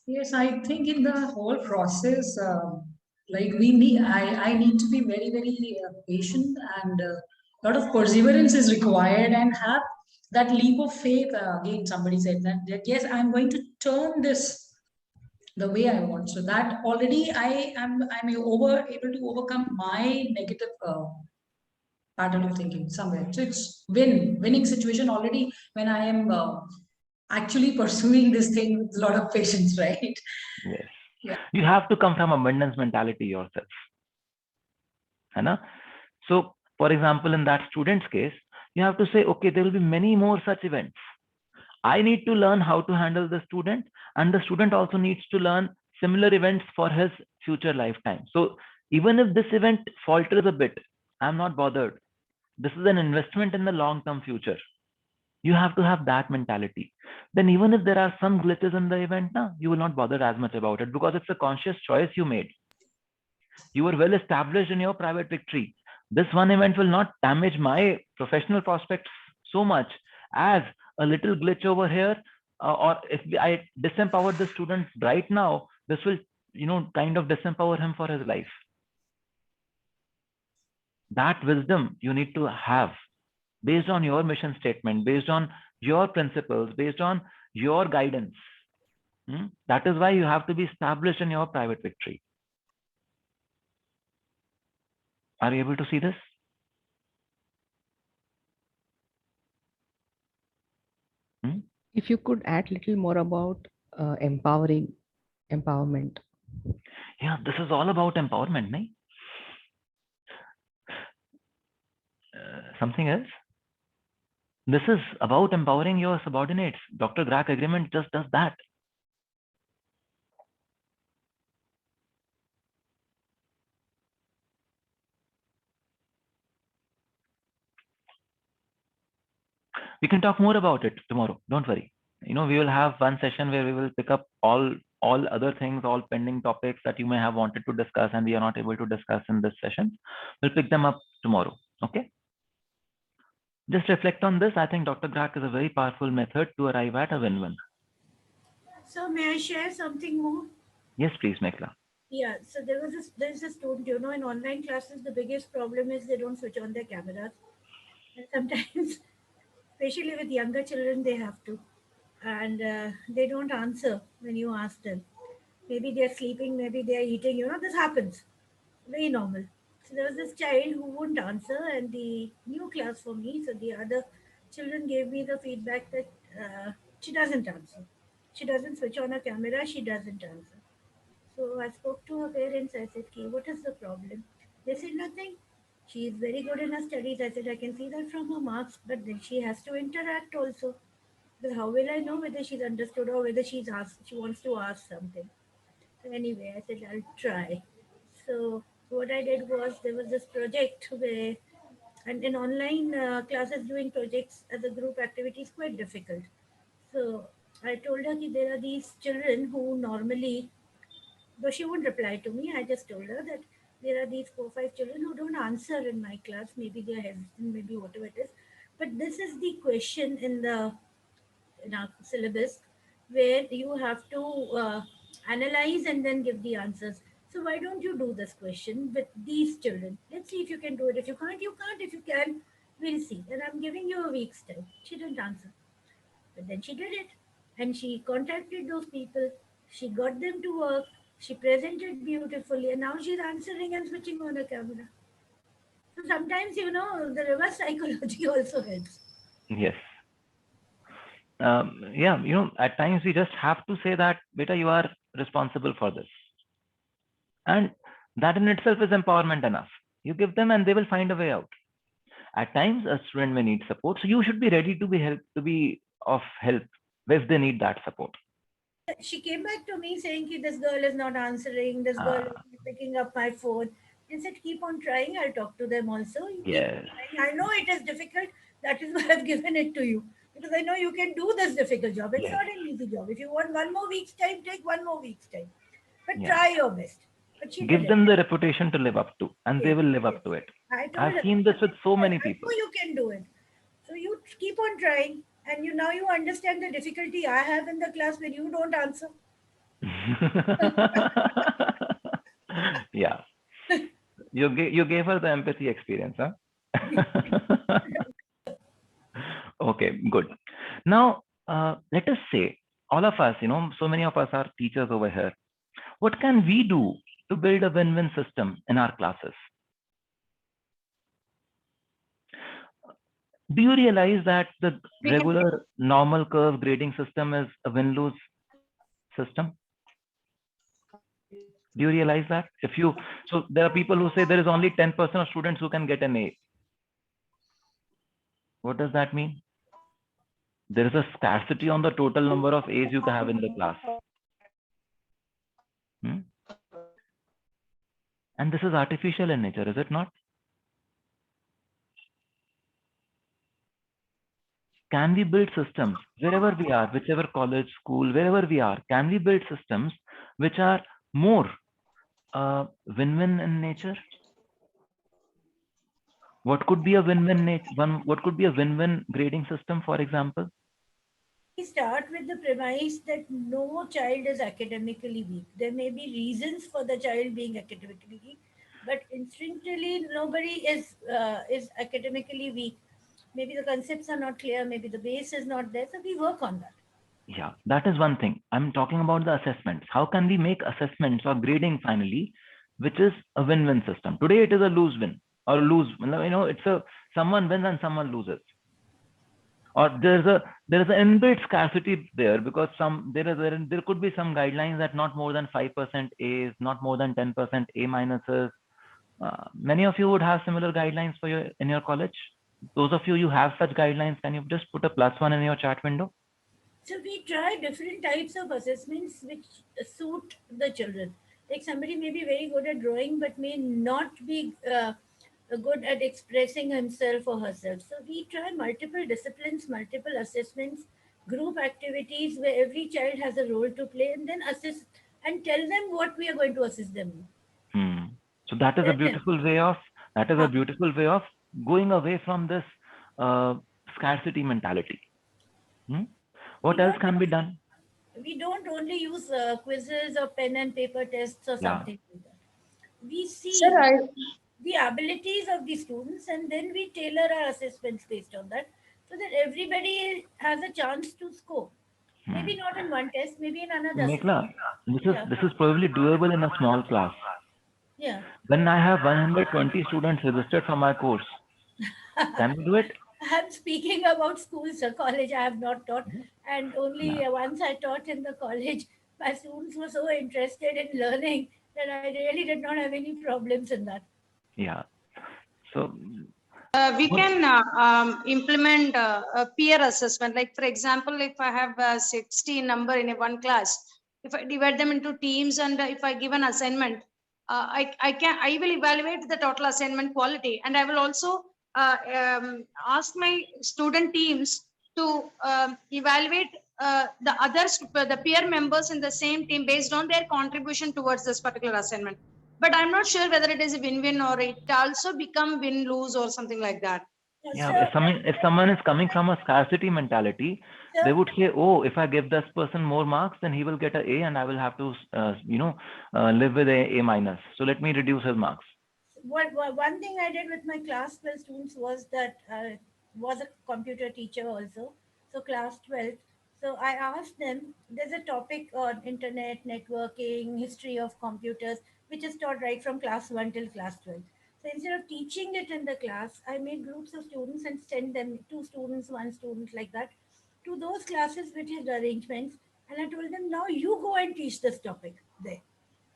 Yes, I think in the whole process, like we need, I need to be very, very patient, and a lot of perseverance is required, and have that leap of faith. Again, somebody said that yes, I'm going to turn this the way I want. So that already I'm able to overcome my negative pattern of thinking somewhere. So it's winning situation already when I am actually pursuing this thing with a lot of patience, right? Yes. Yeah. You have to come from abundance mentality yourself. So, for example, in that student's case, you have to say, okay, there will be many more such events. I need to learn how to handle the student, and the student also needs to learn similar events for his future lifetime. So even if this event falters a bit, I'm not bothered. This is an investment in the long-term future. You have to have that mentality. Then even if there are some glitches in the event, you will not bother as much about it because it's a conscious choice you made. You are well established in your private victory. This one event will not damage my professional prospects so much as a little glitch over here, or if I disempower the student right now, this will, kind of disempower him for his life. That wisdom you need to have based on your mission statement, based on your principles, based on your guidance. That is why you have to be established in your private victory. Are you able to see this? If you could add a little more about empowerment. Yeah, this is all about empowerment, nahi? Something else? This is about empowering your subordinates. Dr. Grach agreement just does that. We can talk more about it tomorrow. Don't worry. We will have one session where we will pick up all other things, all pending topics that you may have wanted to discuss and we are not able to discuss in this session. We'll pick them up tomorrow. Okay. Just reflect on this. I think Dr. Grach is a very powerful method to arrive at a win-win. So may I share something more? Yes, please, Mekla. Yeah, so there's a student, in online classes, the biggest problem is they don't switch on their cameras. And sometimes, especially with younger children, they have to. And they don't answer when you ask them. Maybe they're sleeping, maybe they're eating, this happens. Very normal. So there was this child who wouldn't answer, and the new class for me, so the other children gave me the feedback that she doesn't answer. She doesn't switch on her camera, she doesn't answer. So I spoke to her parents. I said, "Okay, what is the problem?" They said, "Nothing. She is very good in her studies." I said, "I can see that from her marks, but then she has to interact also." But how will I know whether she's understood or whether she wants to ask something? So anyway, I said I'll try. So what I did was there was this project where, and in online classes doing projects as a group activity is quite difficult. So I told her that there are these children who normally, though she wouldn't reply to me, I just told her that there are these 4 5 children who don't answer in my class. Maybe they are hesitant, maybe whatever it is. But this is the question in our syllabus where you have to analyze and then give the answers. So why don't you do this question with these children? Let's see if you can do it. If you can't, you can't. If you can, we'll see. And I'm giving you a week's time. She didn't answer. But then she did it. And she contacted those people. She got them to work. She presented beautifully. And now she's answering and switching on her camera. So sometimes, the reverse psychology also helps. Yes. Yeah, at times we just have to say that, beta, you are responsible for this. And that in itself is empowerment enough. You give them and they will find a way out. At times, a student may need support. So you should be ready to be of help if they need that support. She came back to me saying that this girl is not answering, this girl is not picking up my phone. I said, keep on trying. I'll talk to them also. You keep on Yes. trying. I know it is difficult. That is why I've given it to you. Because I know you can do this difficult job. It's Yes. not an easy job. If you want 1 more week's time, take 1 more week's time. But Yeah. try your best. But she Give did them it. the reputation to live up to, and they Yes, will live yes. up to it. I told I've her, seen this with so many I people. know you can do it. So you keep on trying. And now you understand the difficulty I have in the class when you don't answer. Yeah. You gave her the empathy experience, huh? Okay, good. Now, let us say all of us, so many of us are teachers over here. What can we do to build a win-win system in our classes? Do you realize that the regular normal curve grading system is a win-lose system? Do you realize that? So there are people who say there is only 10% of students who can get an A. What does that mean? There is a scarcity on the total number of A's you can have in the class. And this is artificial in nature, is it not? Can we build systems wherever we are, whichever college, school, wherever we are? Can we build systems which are more win-win in nature? What could be a win-win what could be a win-win grading system, for example? We start with the premise that no child is academically weak. There may be reasons for the child being academically weak, but instinctively nobody is academically weak. Maybe the concepts are not clear, maybe the base is not there, so we work on that. Yeah, that is one thing. I'm talking about the assessments. How can we make assessments or grading finally, which is a win-win system? Today it is a lose-win or lose. It's a someone wins and someone loses. Or there is an inbuilt scarcity there because there could be some guidelines that not more than 5% A's, not more than 10% A minuses. Many of you would have similar guidelines for in your college. Those of you have such guidelines, can you just put a +1 in your chat window? So we try different types of assessments which suit the children. Like somebody may be very good at drawing but may not be good at expressing himself or herself. So we try multiple disciplines, multiple assessments, group activities where every child has a role to play, and then assess and tell them what we are going to assist them in. So that is a beautiful way of going away from this scarcity mentality. What else can be done? We don't only use quizzes or pen and paper tests or something like that. We see the abilities of the students and then we tailor our assessments based on that so that everybody has a chance to score. Maybe not in one test, maybe in another. Meghla, this is probably doable in a small class. Yeah. When I have 120 students registered for my course, can we do it? I'm speaking about schools or college. I have not taught, and only once I taught in the college, my students were so interested in learning that I really did not have any problems in that. Yeah. So We can implement a peer assessment. Like for example, if I have 60 number in one class, if I divide them into teams and if I give an assignment, I will evaluate the total assignment quality, and I will also ask my student teams to evaluate the others, the peer members in the same team based on their contribution towards this particular assignment. But I'm not sure whether it is a win-win or it also become win-lose or something like that. Yeah, if someone is coming from a scarcity mentality, they would say, oh, if I give this person more marks, then he will get an A and I will have to, live with A minus. So let me reduce his marks. One thing I did with my class 12 students was that was a computer teacher also. So class 12. So I asked them, there's a topic on internet, networking, history of computers, which is taught right from class 1 till class 12. So instead of teaching it in the class, I made groups of students and send them, 2 students, 1 student, like that, to those classes which had arrangements. And I told them, now you go and teach this topic there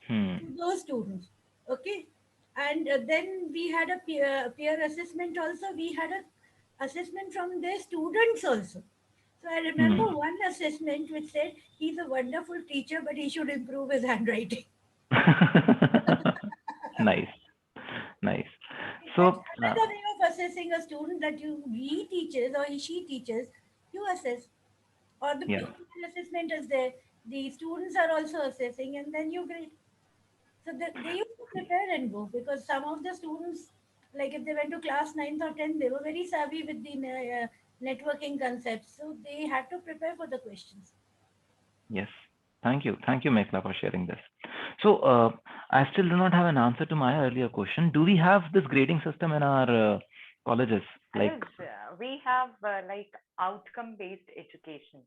to those students. Okay. And then we had a peer assessment also. We had a assessment from their students also. So I remember one assessment which said he's a wonderful teacher, but he should improve his handwriting. Nice, nice. That's So another way of assessing a student, that he teaches or she teaches, you assess. Or the yeah. peer assessment is there. The students are also assessing, and then you grade. So they used to prepare and go, because some of the students, like if they went to class 9th or 10th, they were very savvy with the networking concepts. So they had to prepare for the questions. Yes. Thank you, Mekla, for sharing this. So I still do not have an answer to my earlier question. Do we have this grading system in our colleges? Like, we have like outcome-based education.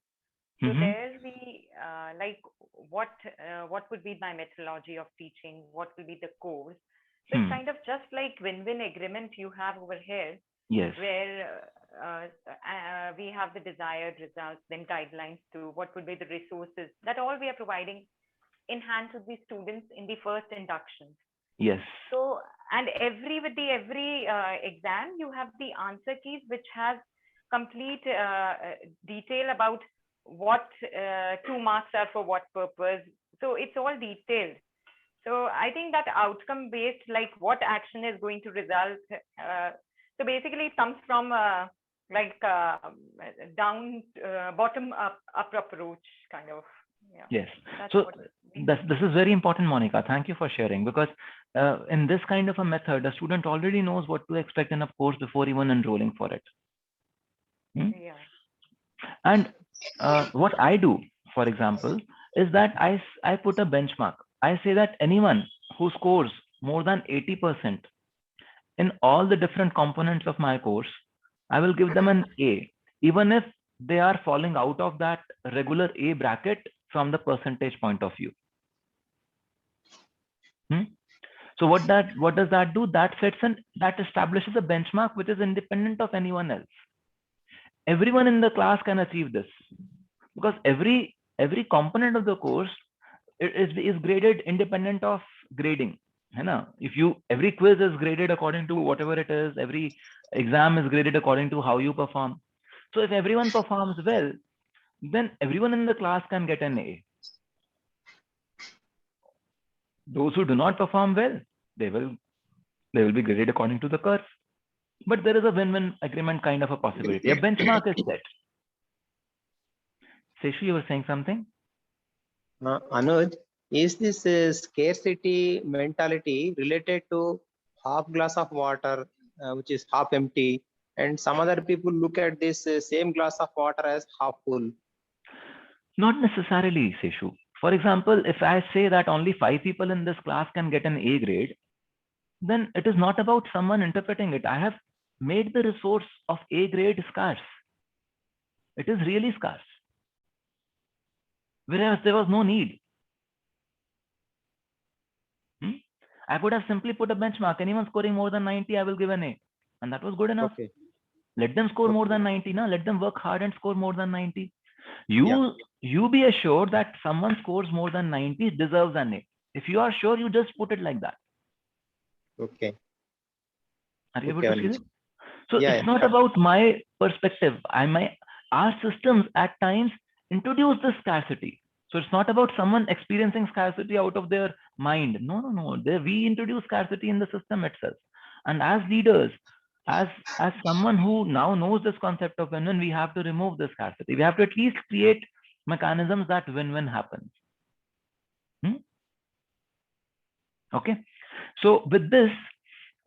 So there we like what would be my methodology of teaching? What will be the course? So it's kind of just like win-win agreement you have over here. Yes. Where we have the desired results, then guidelines to what would be the resources. That all we are providing in hand to the students in the first inductions. Yes. So, and with every exam, you have the answer keys, which has complete detail about what 2 marks are for what purpose. So it's all detailed. So I think that outcome based, like what action is going to result. So basically it comes from bottom up approach kind of. Yeah. Yes. So this is very important, Monica. Thank you for sharing, because in this kind of a method, the student already knows what to expect in a course before even enrolling for it. Yeah. And what I do, for example, is that I put a benchmark. I say that anyone who scores more than 80% in all the different components of my course, I will give them an A, even if they are falling out of that regular A bracket from the percentage point of view. So what does that do? That establishes a benchmark which is independent of anyone else. Everyone in the class can achieve this, because every component of the course is graded independent of grading. If every quiz is graded according to whatever it is, every exam is graded according to how you perform. So if everyone performs well, then everyone in the class can get an A. Those who do not perform well, they will be graded according to the curve. But there is a win-win agreement kind of a possibility. A benchmark is set. Seshu, you were saying something? Anuj, is this scarcity mentality related to half glass of water, which is half empty, and some other people look at this same glass of water as half full? Not necessarily, Seshu. For example, if I say that only 5 people in this class can get an A grade, then it is not about someone interpreting it. I have made the resource of A grade scarce. It is really scarce. Whereas there was no need. I could have simply put a benchmark. Anyone scoring more than 90, I will give an A. And that was good enough. Okay. Let them score more than 90. Let them work hard and score more than 90. You be assured that someone scores more than 90 deserves an A. If you are sure, you just put it like that. Okay. Are you able to see this? So Yeah, it's not about my perspective. Our systems at times introduce this scarcity. So it's not about someone experiencing scarcity out of their mind. No, no, no. We introduce scarcity in the system itself. And as leaders, as someone who now knows this concept of win-win, we have to remove the scarcity. We have to at least create mechanisms that win-win happens. Okay. So with this,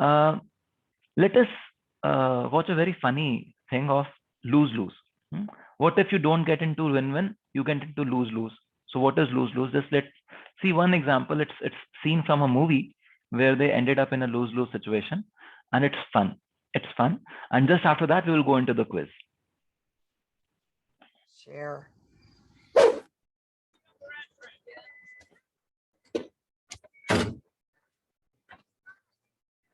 let us watch a very funny thing of lose-lose. What if you don't get into win-win, you get into lose-lose? So what is lose-lose? Just let's see one example. It's seen from a movie where they ended up in a lose-lose situation, and it's fun. It's fun. And just after that, we will go into the quiz. Share.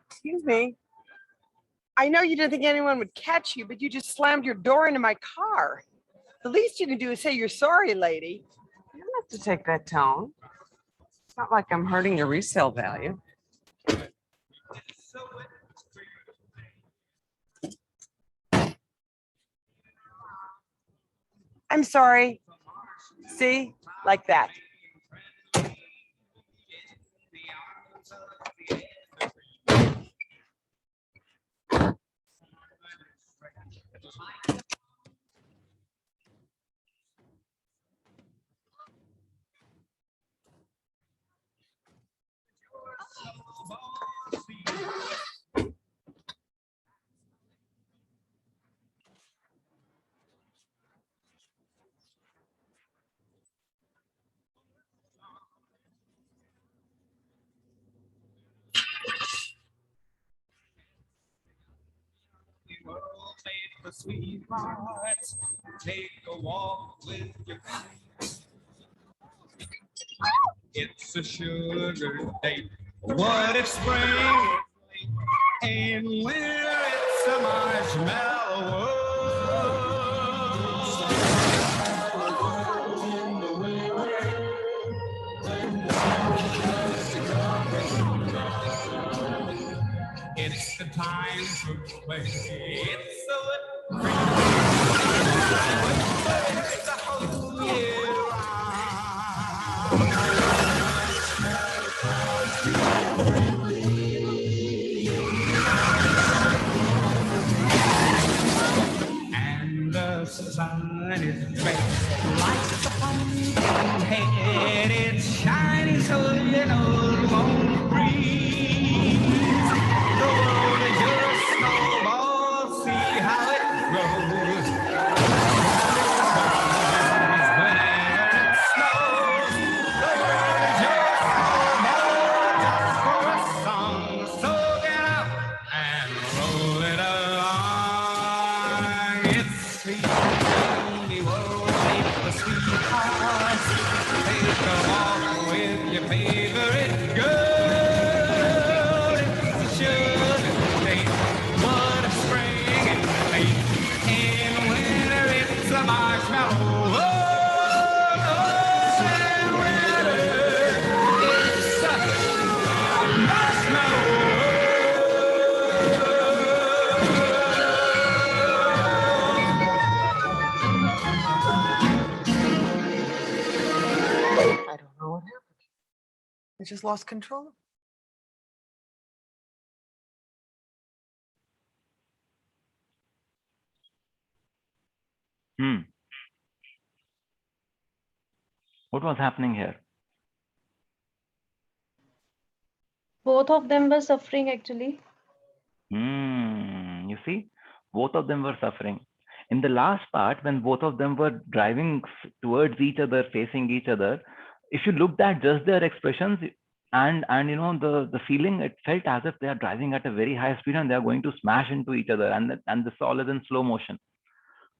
Excuse me. I know you didn't think anyone would catch you, but you just slammed your door into my car. The least you can do is say you're sorry, lady. You don't have to take that tone. It's not like I'm hurting your resale value. I'm sorry. See? Like that. Sweethearts, take a walk with your friends. It's a sugar date. What if spring is late and winter it's a marshmallow world? It's the time to play. It's a it's a whole year and the sun is red like the pumpkin head. It's shining so you know it won't freeze. The world is your snowball. See how it grows. Whenever it snows, the world is your snowball just for a song. So get up and roll it along. It's sweet, the world ain't the sweethearts. Take a walk with your favorite girl. It's a sugar date. What a spring and late. In winter it's a marshmallow. In winter it's a marshmallow. I don't know what happened. I just lost control. What was happening here? Both of them were suffering actually. You see, both of them were suffering. In the last part, when both of them were driving towards each other, facing each other, if you looked at just their expressions and you know the feeling, it felt as if they are driving at a very high speed and they are going to smash into each other, and this all is in slow motion.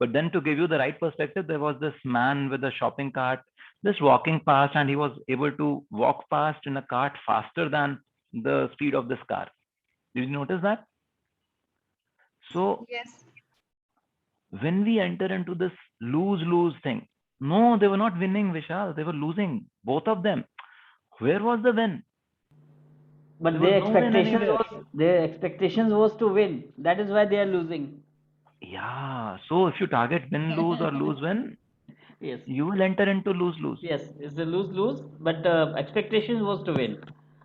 But then to give you the right perspective, there was this man with a shopping cart just walking past, and he was able to walk past in a cart faster than the speed of this car. Did you notice that? So Yes. when we enter into this lose-lose thing, no, they were not winning, Vishal. They were losing, both of them. Where was the win? But There their was no win expectations was to win. That is why they are losing. Yeah. So if you target win lose or lose win, Yes. you will enter into lose lose. Yes, it's a lose-lose, but expectations was to win.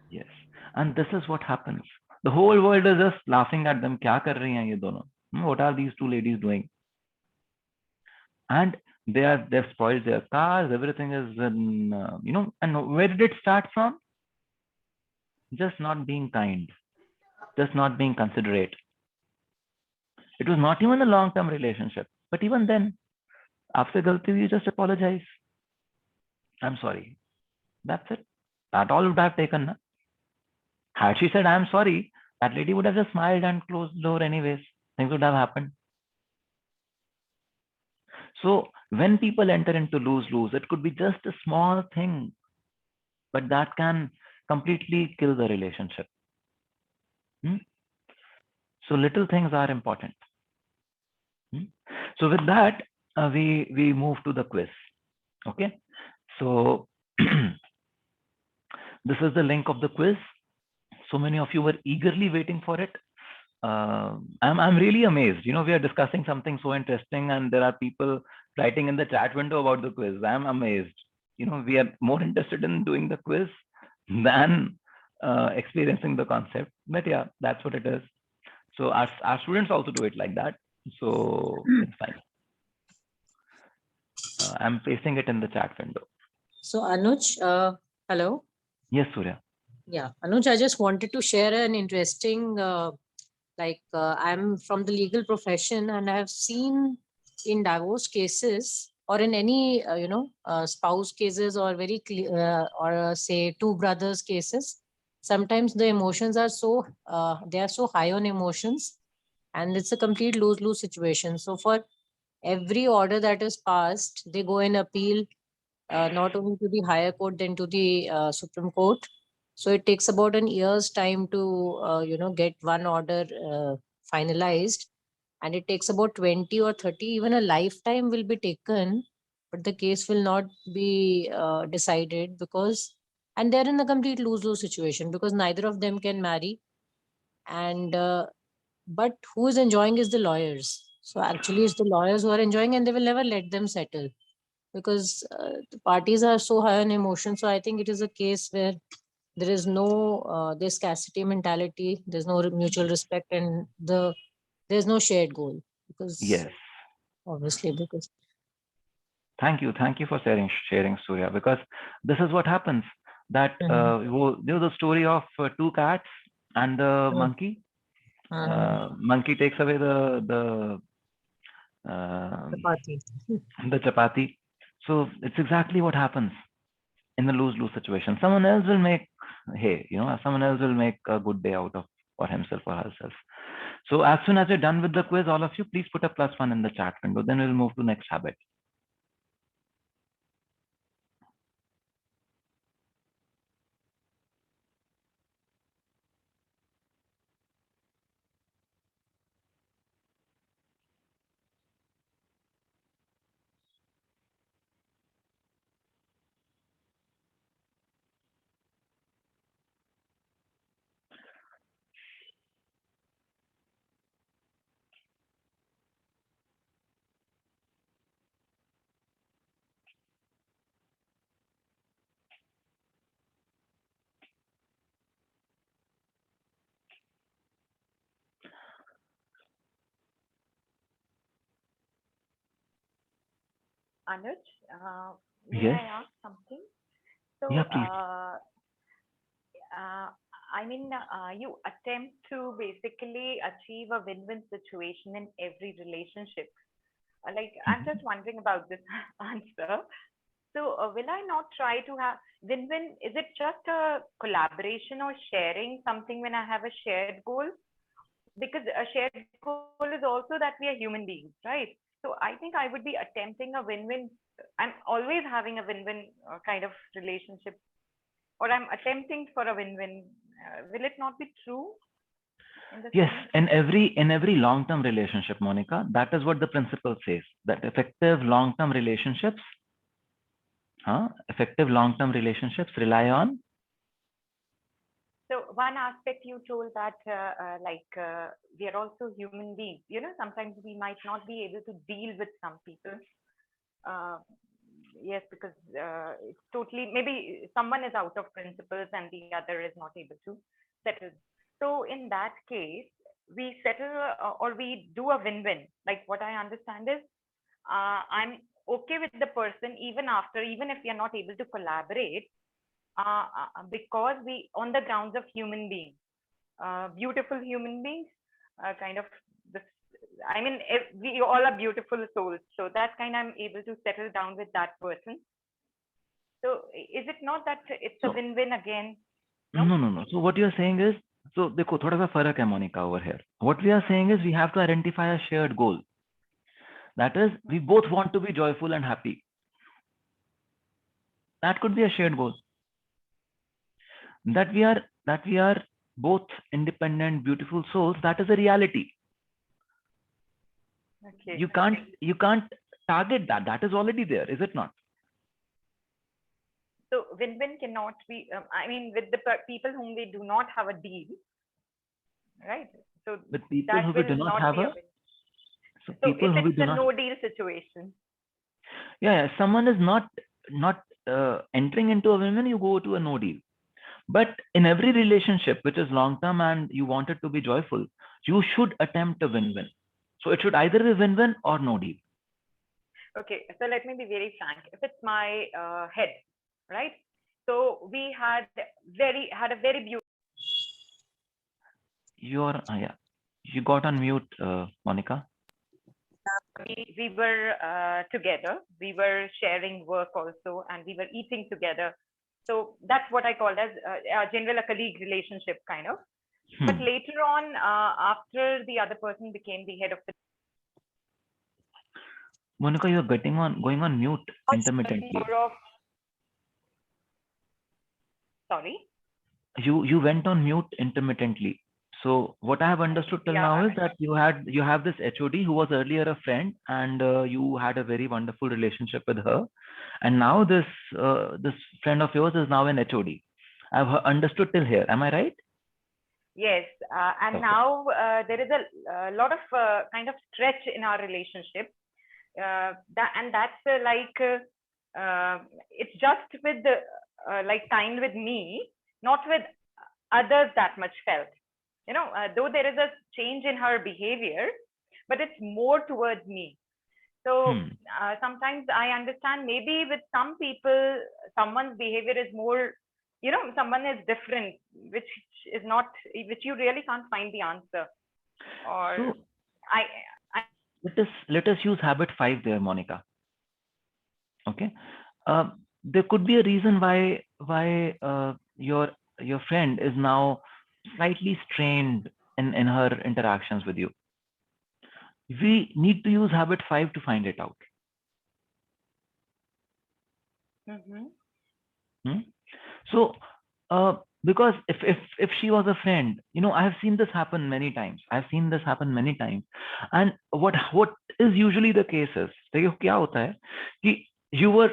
Yes. And this is what happens. The whole world is just laughing at them. क्या कर रही हैं ये दोनों? What are these two ladies doing? And they've spoiled their cars. Everything is in and where did it start from? Just not being kind, just not being considerate. It was not even a long-term relationship, but even then, after galti you just apologize. I'm sorry. That's it. That all would have taken. Na? Had she said I'm sorry, that lady would have just smiled and closed the door anyways. Things would have happened. So when people enter into lose-lose, it could be just a small thing, but that can completely kill the relationship. So little things are important. So with that, we move to the quiz. Okay. So this is the link of the quiz. So many of you were eagerly waiting for it. I'm really amazed. We are discussing something so interesting, and there are people writing in the chat window about the quiz. I'm amazed. We are more interested in doing the quiz than experiencing the concept. But yeah, that's what it is. So our students also do it like that. So it's fine. I'm pasting it in the chat window. So Anuj, hello. Yes, Surya. Yeah, Anuj, I just wanted to share an interesting, I'm from the legal profession, and I have seen in divorce cases or in any, spouse cases or very clear, or say two brothers cases, sometimes the emotions are so, they are so high on emotions, and it's a complete lose-lose situation. So for every order that is passed, they go and appeal not only to the higher court, then to the Supreme Court. So it takes about an year's time to, get one order finalized. And it takes about 20 or 30, even a lifetime will be taken, but the case will not be decided because, and they're in a complete lose-lose situation because neither of them can marry. And, but who is enjoying is the lawyers. So actually it's the lawyers who are enjoying, and they will never let them settle because the parties are so high on emotion. So I think it is a case where there is no there's scarcity mentality, there's no mutual respect, and there's no shared goal because yes, obviously because thank you for sharing Surya, because this is what happens that the story of two cats and the monkey. Monkey takes away the chapati. So it's exactly what happens in the lose-lose situation. Someone else will make someone else will make a good day out of for himself or herself. So as soon as you're done with the quiz, all of you, please put a +1 in the chat window. Then we'll move to next habit. Anuj, may Yes. I ask something? So, Yeah, please. you attempt to basically achieve a win-win situation in every relationship. I'm just wondering about this answer. So, will I not try to have win-win? Is it just a collaboration or sharing something when I have a shared goal? Because a shared goal is also that we are human beings, right? So I think I would be attempting a win-win. I'm always having a win-win kind of relationship, or I'm attempting for a win-win. Will it not be true? Yes, in every long-term relationship, Monica, that is what the principle says, that effective long-term relationships rely on So one aspect you told that we are also human beings. You know, sometimes we might not be able to deal with some people. Uh, yes, because it's totally, maybe someone is out of principles and the other is not able to settle. So in that case, we settle or we do a win-win. Like what I understand is, I'm okay with the person even after, even if we are not able to collaborate, because we on the grounds of human beings, beautiful human beings, kind of this. I mean, we all are beautiful souls, so that kind I'm able to settle down with that person. So is it not that it's a So win-win again? no. So what you're saying is, so देखो थोड़ा सा फर्क है Monica over here. What we are saying is we have to identify a shared goal. That is, we both want to be joyful and happy. That could be a shared goal. That we are both independent, beautiful souls. That is a reality. Okay. You can't target that. That is already there, is it not? So win-win cannot be. I mean, with the people whom we do not have a deal, right? So With people that who we will do not not have be a a, win. so So people if who we it's do a not, no-deal situation. yeah, someone is not entering into a win-win, you go to a no deal. But in every relationship which is long-term and you want it to be joyful, you should attempt a win-win. So it should either be win-win or no deal. Okay, so let me be very frank. If it's my head, right? So we had a very beautiful. You got on mute, Monica. We were together. We were sharing work also, and we were eating together. So that's what I called as a general a colleague relationship kind of. But later on, after the other person became the head of the. Monica, you're going on mute intermittently. Sorry. You went on mute intermittently. So what I have understood till now is that you have this HOD who was earlier a friend, and you had a very wonderful relationship with her, and now this friend of yours is now an HOD. I've understood till here. Am I right? Yes, and now there is a lot of kind of stretch in our relationship, that's it's just with the like kind with me, not with others that much felt. You know, though there is a change in her behavior, but it's more towards me. So sometimes I understand maybe with some people, someone's behavior is more, you know, someone is different, which is not, which you really can't find the answer. Or so, let us use habit 5 there, Monica. Okay, there could be a reason why your friend is now slightly strained in her interactions with you. We need to use habit 5 to find it out. So because if she was a friend, you know, I have seen this happen many times. And what is usually the case is, देखो क्या होता है कि you were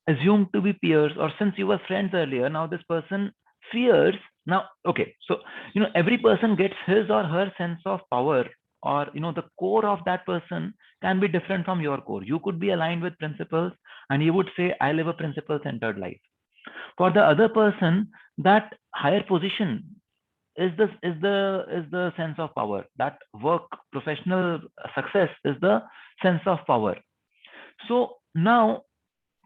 assumed to be peers, or since you were friends earlier, now this person fears. Now, okay, so you know, every person gets his or her sense of power, or you know, the core of that person can be different from your core. You could be aligned with principles, and you would say, I live a principle-centered life. For the other person, that higher position is the sense of power. That work, professional success is the sense of power. So now,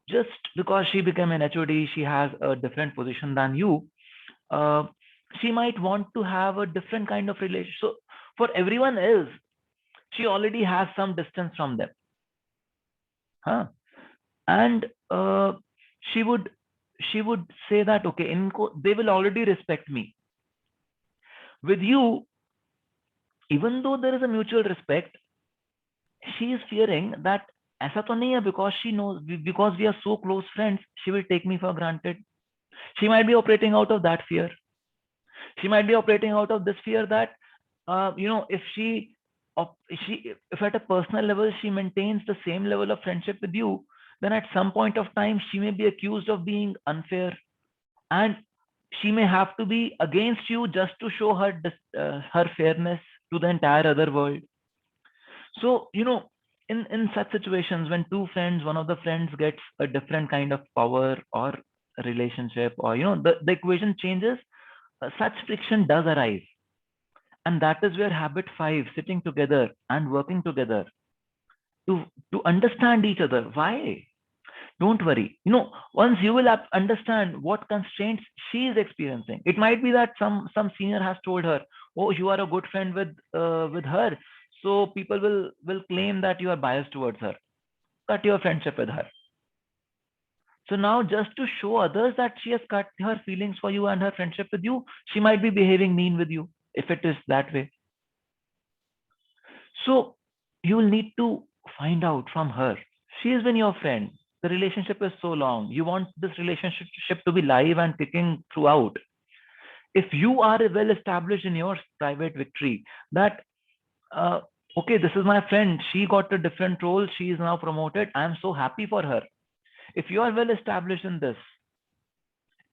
just because she became an HOD, she has a different position than you. She might want to have a different kind of relationship. So for everyone else, she already has some distance from them. And she would say that, okay, they will already respect me. With you, even though there is a mutual respect, she is fearing that ऐसा तो नहीं है, because she knows, because we are so close friends, she will take me for granted. She might be operating out of that fear. She might be operating out of this fear that you know, if at a personal level she maintains the same level of friendship with you, then at some point of time she may be accused of being unfair. And she may have to be against you just to show her her fairness to the entire other world. So, in such situations, when two friends, one of the friends gets a different kind of power or relationship, or the equation changes, such friction does arise. And that is where habit 5, sitting together and working together to understand each other. Why? Don't worry. Once you will understand what constraints she is experiencing, it might be that some senior has told her, oh, you are a good friend with her, so people will claim that you are biased towards her. Cut your friendship with her. So now, just to show others that she has cut her feelings for you and her friendship with you, she might be behaving mean with you if it is that way. So you will need to find out from her. She has been your friend. The relationship is so long. You want this relationship to be live and kicking throughout. If you are well established in your private victory, that okay, this is my friend. She got a different role. She is now promoted. I am so happy for her. If you are well established in this,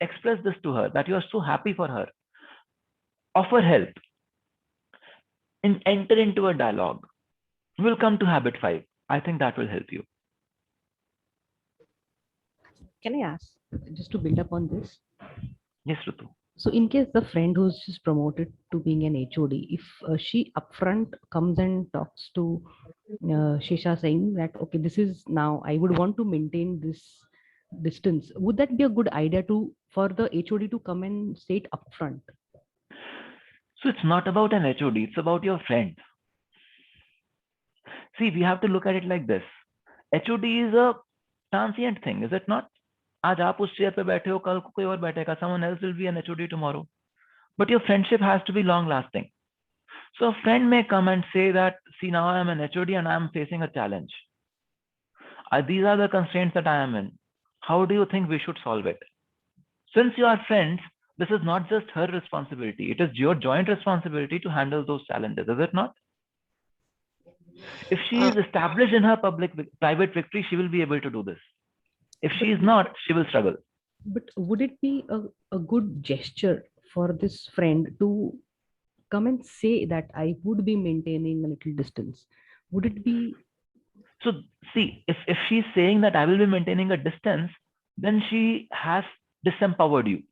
express this to her that you are so happy for her. Offer help. And enter into a dialogue. We'll come to habit 5. I think that will help you. Can I ask, just to build up on this? Yes, Ritu. So in case the friend who's just promoted to being an HOD, if she upfront comes and talks to Shisha saying that, okay, this is now, I would want to maintain this distance, would that be a good idea for the HOD to come and say it upfront? So it's not about an HOD, it's about your friend. See, we have to look at it like this. HOD is a transient thing, is it not? आज आप उस chair पे बैठे हो, कल को कोई और बैठेगा. Someone else will be an HOD tomorrow. But your friendship has to be long lasting. So a friend may come and say that, see, now I am an HOD and I am facing a challenge. These are the constraints that I am in. How do you think we should solve it? Since you are friends, this is not just her responsibility. It is your joint responsibility to handle those challenges, is it not? If she is established in her private victory, she will be able to do this. If she is not, she will struggle. But would it be a good gesture for this friend to come and say that I would be maintaining a little distance? Would it be? So see, if she's saying that I will be maintaining a distance, then she has disempowered you.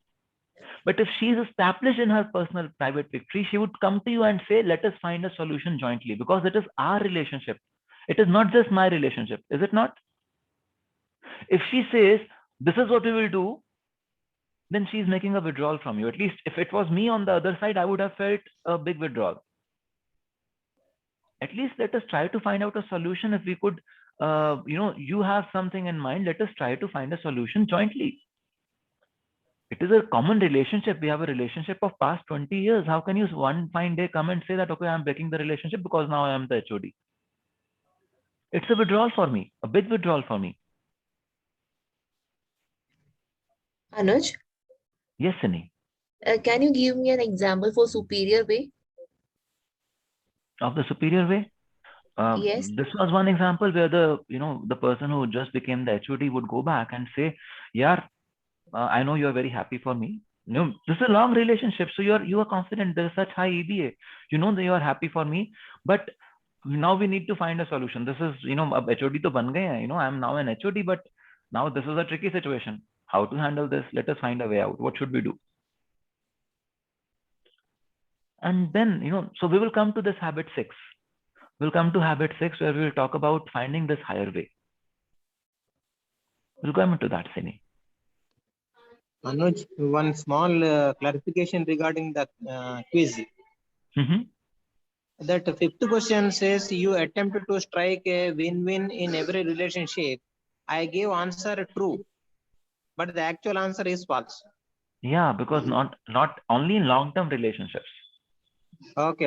But if she is established in her personal private victory, she would come to you and say, let us find a solution jointly, because it is our relationship. It is not just my relationship, is it not? If she says, this is what we will do, then she's making a withdrawal from you. At least if it was me on the other side, I would have felt a big withdrawal. At least let us try to find out a solution. If we could, you have something in mind, let us try to find a solution jointly. It is a common relationship. We have a relationship of past 20 years. How can you one fine day come and say that, okay, I'm breaking the relationship because now I am the HOD? It's a withdrawal for me, a big withdrawal for me. Anuj? Yes, Sunny. Can you give me an example for superior way? Of the superior way? Yes. This was one example where the person who just became the HOD would go back and say, yeah, I know you're very happy for me. This is a long relationship. So you are confident. There's such high EBA. You know that you are happy for me, but now we need to find a solution. This is, ab HOD to ban gaye hain, I'm now an HOD, but now this is a tricky situation. How to handle this? Let us find a way out. What should we do? And then, so we will come to this habit 6. We'll come to habit 6 where we will talk about finding this higher way. We'll come into that, Sini. Anuj, one small clarification regarding the quiz. That 5th question says you attempted to strike a win-win in every relationship. I gave answer true, but the actual answer is false. Yeah, because not only in long-term relationships. Okay.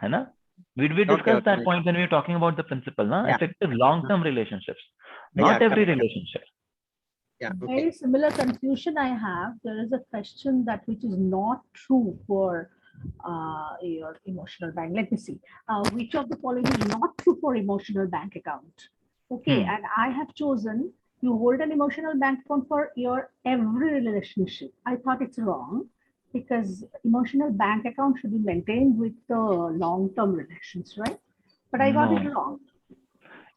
है ना? We discussed that point when we were talking about the principle, na? Yeah. Effective long-term relationships, not every relationship. Yeah. Very similar confusion I have. There is a question that which is not true for your emotional bank. Let me see. Which of the following is not true for emotional bank account? Okay, and I have chosen you hold an emotional bank account for your every relationship. I thought it's wrong because emotional bank account should be maintained with the long-term relations, right? But I got it No, wrong.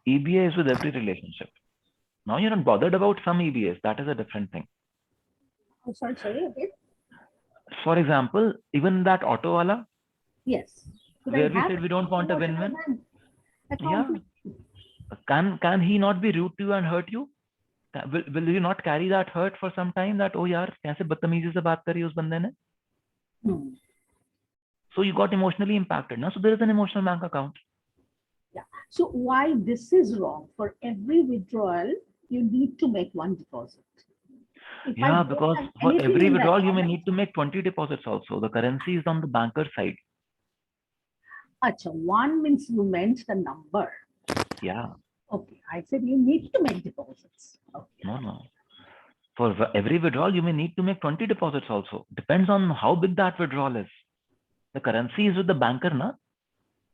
EBA is with every relationship. Now you're not bothered about some EBAs. That is a different thing. Oh, sorry, okay. For example, even that auto wala, Yes. Should I where we have said we don't want a emotional win-win. bank Yeah. account? Can he not be rude to you and hurt you? Will you not carry that hurt for some time that, oh yaar, kaise badtameezi se baat kari us bande ne? So you got emotionally impacted. Now, so there is an emotional bank account. Yeah. So why this is wrong? For every withdrawal, you need to make one deposit. If I Yeah, don't because have for anything every in the withdrawal, you may account, need to make 20 deposits also. The currency is on the banker side. Acha, one means you meant the number. Yeah. Okay, I said you need to make deposits. Okay. No. For every withdrawal, you may need to make 20 deposits also. Depends on how big that withdrawal is. The currency is with the banker, na?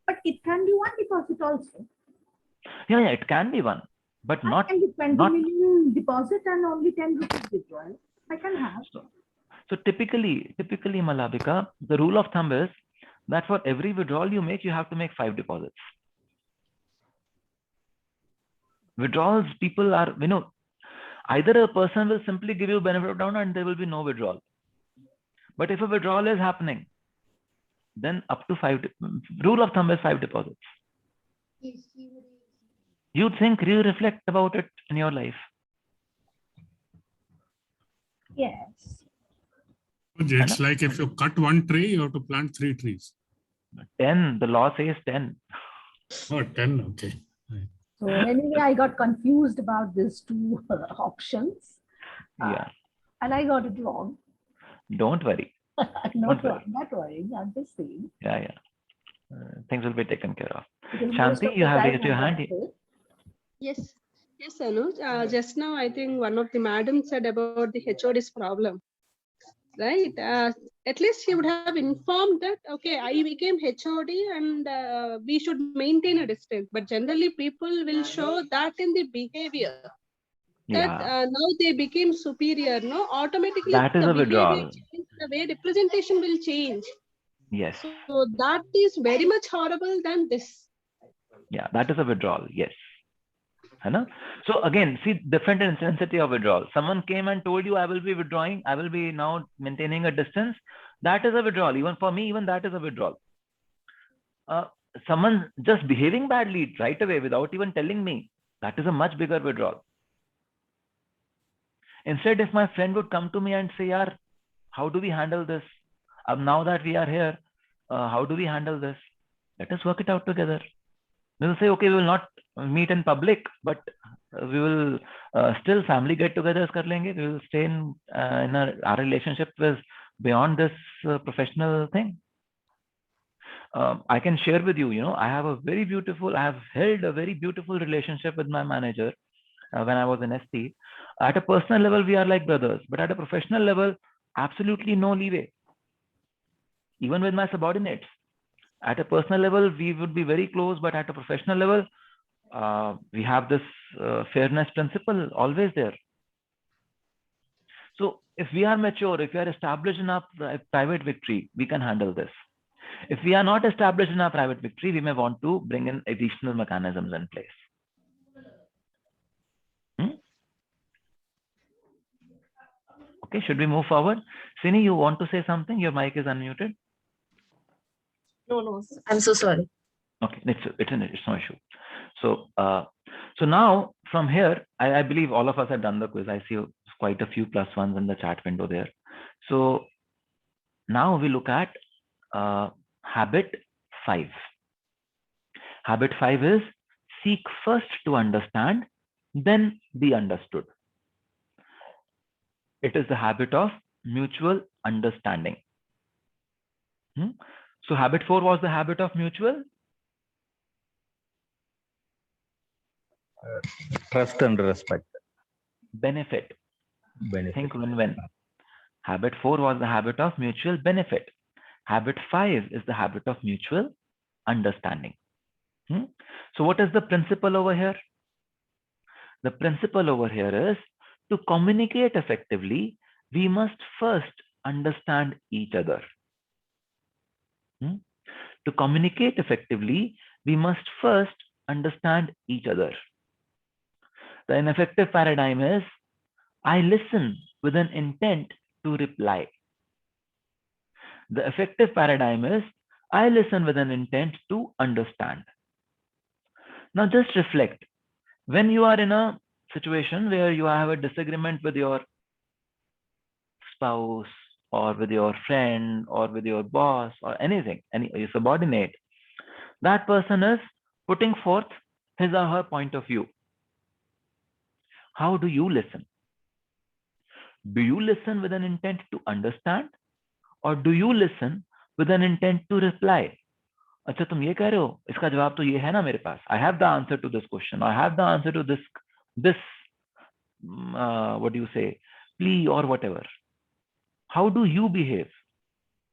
But it can be one deposit also. Yeah, it can be one, but not. Can be 20 million deposit and only 10 rupees withdrawal. I can have. So typically, Malabika, the rule of thumb is that for every withdrawal you make, you have to make 5 deposits. Withdrawals, people are, either a person will simply give you benefit of doubt and there will be no withdrawal. But if a withdrawal is happening, then up to 5, rule of thumb is 5 deposits. You reflect about it in your life. Yes. It's like if you cut one tree, you have to plant 3 trees. 10, the law says 10. Oh, 10, okay. So anyway, I got confused about these two options. Yeah. And I got it wrong. Don't worry. Not worrying, I'm just saying. Yeah. Things will be taken care of. Because Shanti, you have raised your hand. Yes, Anuj. Just now, I think one of the madam said about the HOD's problem, right? At least he would have informed that, okay, I became HOD and we should maintain a distance. But generally, people will show that in the behavior. That now they became superior, no? Automatically, That is the a behavior withdrawal. change, the way representation will change. Yes. So that is very much horrible than this. Yeah, that is a withdrawal. Yes. So again, see different intensity of withdrawal. Someone came and told you, I will be withdrawing, I will be now maintaining a distance. That is a withdrawal. Even for me, even that is a withdrawal. Someone just behaving badly right away without even telling me, that is a much bigger withdrawal. Instead, if my friend would come to me and say, yaar, how do we handle this? Now that we are here, how do we handle this? Let us work it out together. We will say, okay, we will not meet in public, but we will still family get-togethers kar lenge. We will stay in our relationship is beyond this professional thing. I can share with you, I have held a very beautiful relationship with my manager when I was in ST. At a personal level, we are like brothers, but at a professional level, absolutely no leeway. Even with my subordinates. At a personal level, we would be very close, but at a professional level, we have this fairness principle always there. So if we are mature, if we are established in our private victory, we can handle this. If we are not established in our private victory, we may want to bring in additional mechanisms in place. Okay, should we move forward? Sini, you want to say something? Your mic is unmuted. No, I'm so sorry. Okay, it's no issue. So now from here, I believe all of us have done the quiz. I see quite a few +1s in the chat window there. So now we look at habit 5. Habit 5 is seek first to understand, then be understood. It is the habit of mutual understanding. So habit 4 was the habit of mutual trust and respect. Benefit. Think win-win. Habit 4 was the habit of mutual benefit. Habit 5 is the habit of mutual understanding. So what is the principle over here? The principle over here is to communicate effectively, we must first understand each other. To communicate effectively, we must first understand each other. The ineffective paradigm is I listen with an intent to reply. The effective paradigm is I listen with an intent to understand. Now just reflect. When you are in a situation where you have a disagreement with your spouse or with your friend or with your boss or anything, your subordinate, that person is putting forth his or her point of view. How do you listen? Do you listen with an intent to understand or do you listen with an intent to reply? अच्छा तुम ये कह रहे हो, इसका जवाब तो ये है ना मेरे पास. I have the answer to this question. I have the answer to this what do you say, plea or whatever. How do you behave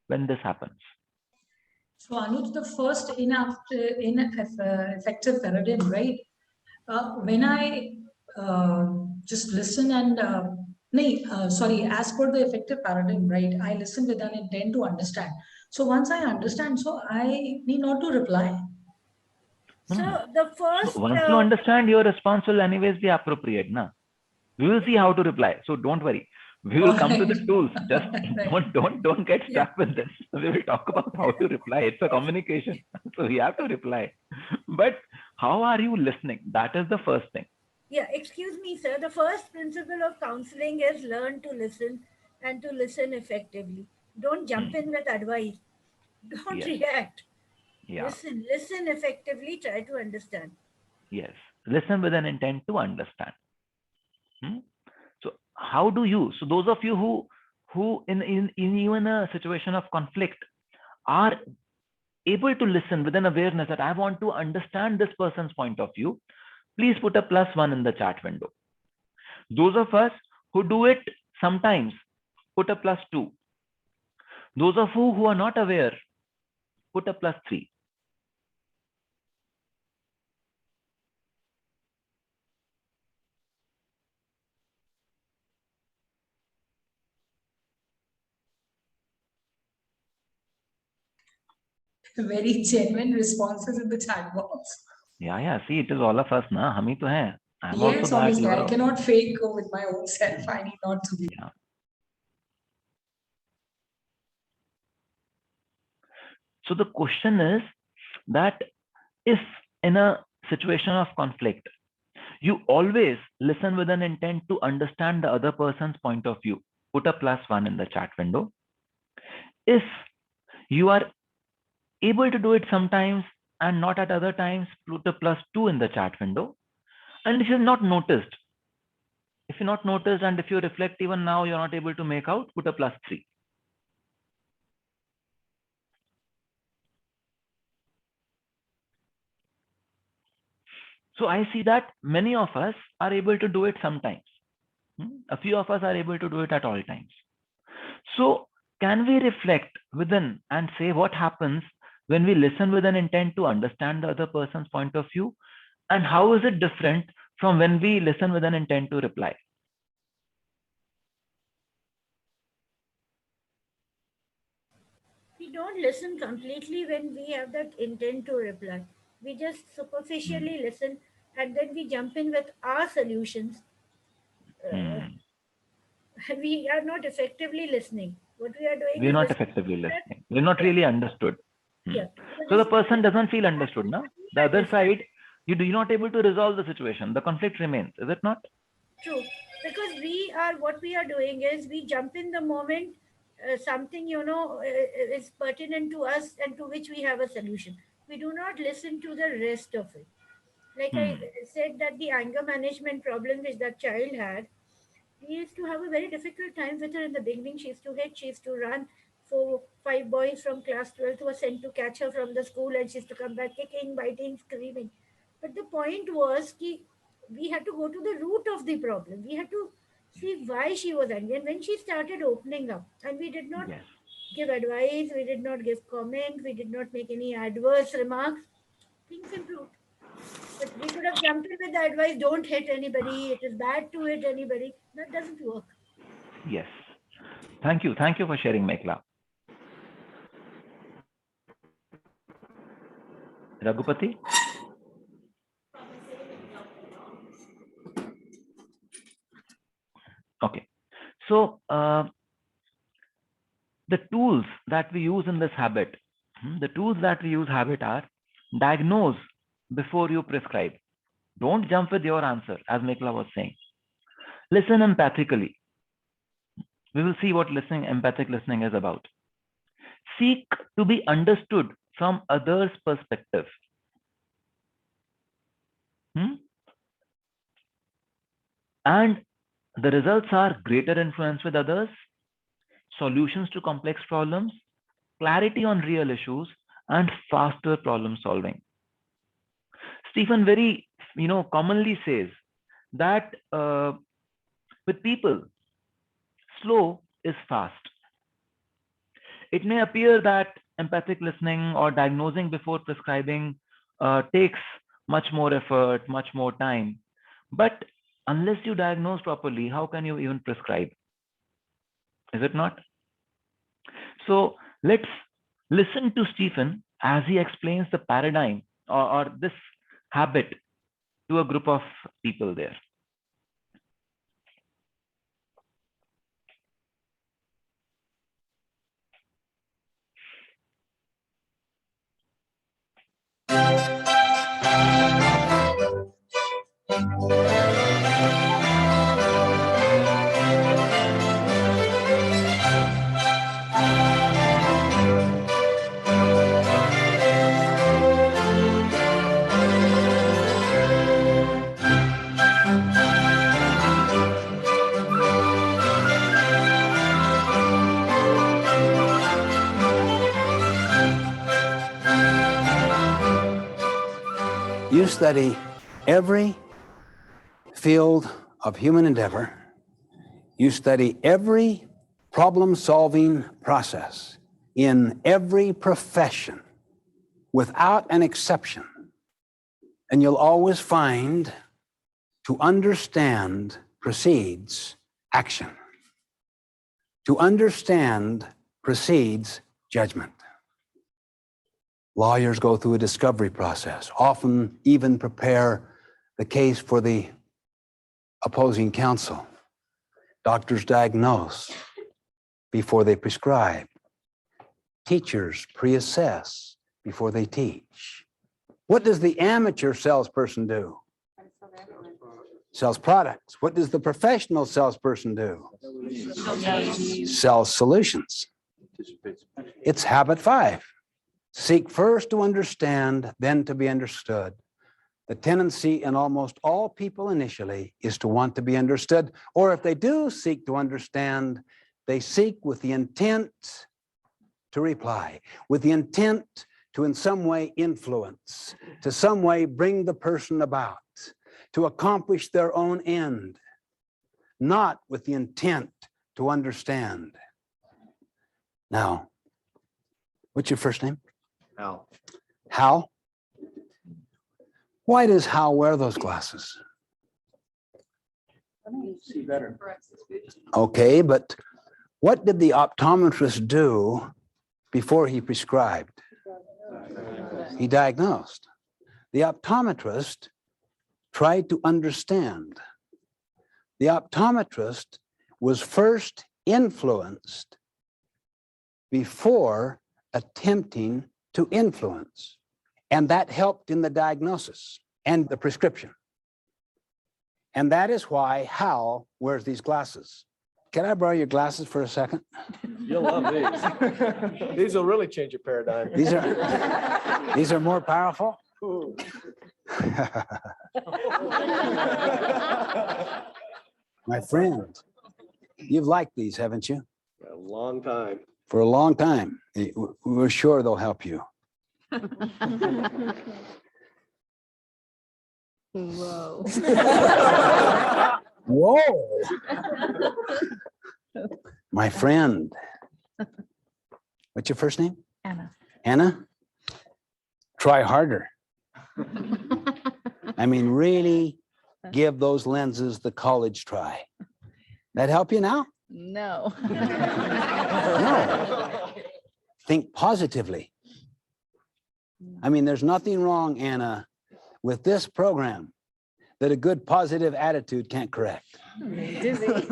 when this happens? So Anuj, the first effective paradigm, right? When I just listen and sorry, as per the effective paradigm, right? I listen with an intent to understand. So once I understand, so I need not to reply. So the first. So once you understand, your response will anyways be appropriate, na? We will see how to reply. So don't worry. We will come to the tools. Just don't get stuck with this. We will talk about how to reply. It's a communication. So we have to reply. But how are you listening? That is the first thing. Yeah, excuse me, sir. The first principle of counseling is learn to listen and to listen effectively. Don't jump in with advice. Don't react. Yeah. Listen effectively, try to understand. Yes. Listen with an intent to understand. So how do you, so those of you who in even a situation of conflict are able to listen with an awareness that I want to understand this person's point of view, please put a +1 in the chat window. Those of us who do it sometimes, put a +2. Those of you who are not aware, put a +3. Very genuine responses in the chat box. Yeah. See, it is all of us, na. Hum hi to hain. I'm Yes, also that. obviously, I cannot fake with my own self. I need not to be. Yeah. So the question is that if in a situation of conflict, you always listen with an intent to understand the other person's point of view, put a +1 in the chat window. If you are able to do it sometimes and not at other times, put a +2 in the chat window. And if you're not noticed, and if you reflect even now, you're not able to make out, put a +3. So I see that many of us are able to do it sometimes. A few of us are able to do it at all times. So can we reflect within and say what happens when we listen with an intent to understand the other person's point of view? And how is it different from when we listen with an intent to reply? We don't listen completely when we have that intent to reply. We just superficially listen and then we jump in with our solutions. We are not effectively listening. What we are doing We're is not listening. effectively listening. We're not really understood. Yeah. So the person doesn't feel understood. No? The other side, you're not able to resolve the situation. The conflict remains. Is it not? True. Because what we are doing is we jump in the moment something, is pertinent to us and to which we have a solution. We do not listen to the rest of it. Like I said, that the anger management problem which that child had, we used to have a very difficult time with her in the beginning. She used to hit, she used to run. 4, 5 boys from class 12th were sent to catch her from the school and she used to come back kicking, biting, screaming. But the point was that we had to go to the root of the problem. We had to see why she was angry. And when she started opening up, and we did not give advice, we did not give comment, we did not make any adverse remarks, things improved. But we could have jumped in with the advice, don't hit anybody, it is bad to hit anybody. That doesn't work. Yes. Thank you. Thank you for sharing, Mekla. Raghupati? Okay. So the tools that we use in this habit, are diagnose before you prescribe. Don't jump with your answer, as Mekla was saying. Listen empathically. We will see what empathic listening is about. Seek to be understood from others' perspective. And the results are greater influence with others, solutions to complex problems, clarity on real issues, and faster problem solving. Stephen very, commonly says that with people, slow is fast. It may appear that empathic listening or diagnosing before prescribing takes much more effort, much more time. But unless you diagnose properly, how can you even prescribe? Is it not? So let's listen to Stephen as he explains the paradigm or this habit to a group of people there. You study every field of human endeavor. You study every problem-solving process in every profession without an exception. And you'll always find to understand precedes action. To understand precedes judgment. Lawyers go through a discovery process, often even prepare the case for the opposing counsel. Doctors diagnose before they prescribe. Teachers pre-assess before they teach. What does the amateur salesperson do? Sells products. What does the professional salesperson do? Sells solutions. It's habit 5. Seek first to understand, then to be understood. The tendency in almost all people initially is to want to be understood, or if they do seek to understand, they seek with the intent to reply, with the intent to in some way influence, to some way bring the person about, to accomplish their own end, not with the intent to understand. Now, what's your first name? Hal. Hal? Why does Hal wear those glasses? See better. Okay, but what did the optometrist do before he prescribed? He diagnosed. The optometrist tried to understand. The optometrist was first influenced before attempting to influence. And that helped in the diagnosis and the prescription. And that is why Hal wears these glasses. Can I borrow your glasses for a second? You'll love these. These will really change your paradigm. These are more powerful? My friend, you've liked these, haven't you? A long time. For a long time. We're sure they'll help you. Whoa. Whoa. My friend. What's your first name? Anna. Anna? Try harder. I mean, really give those lenses the college try. That help you now? No. No. Think positively. I mean, there's nothing wrong, Anna, with this program that a good positive attitude can't correct. Dizzy.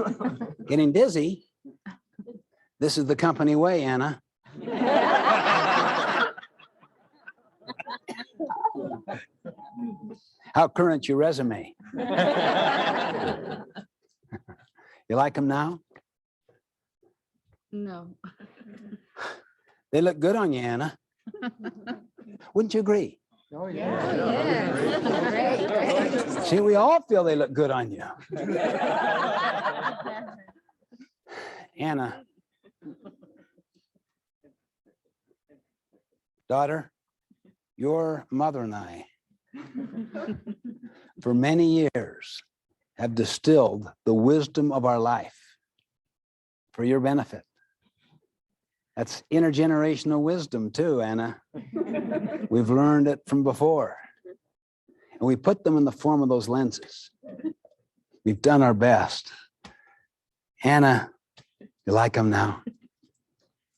Getting dizzy? This is the company way, Anna. How current your resume? You like them now? No. They look good on you, Anna. Wouldn't you agree? Oh, Yeah. See, we all feel they look good on you. Anna, daughter, your mother and I, for many years, have distilled the wisdom of our life for your benefit. That's intergenerational wisdom too, Anna. We've learned it from before. And we put them in the form of those lenses. We've done our best. Anna, you like them now?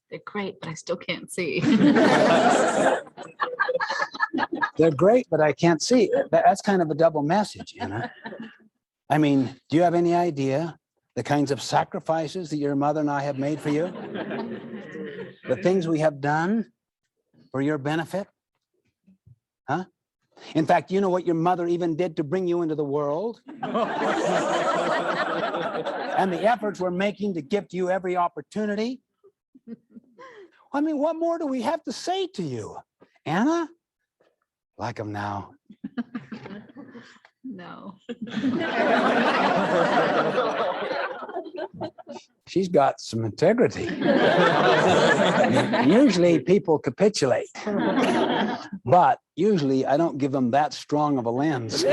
They're great, but I still can't see. They're great, but I can't see. That's kind of a double message, Anna. I mean, do you have any idea the kinds of sacrifices that your mother and I have made for you? The things we have done for your benefit? Huh? In fact, you know what your mother even did to bring you into the world? And the efforts we're making to give you every opportunity? I mean, what more do we have to say to you? Anna? Like them now. No. She's got some integrity. Usually people capitulate, but usually I don't give them that strong of a lens.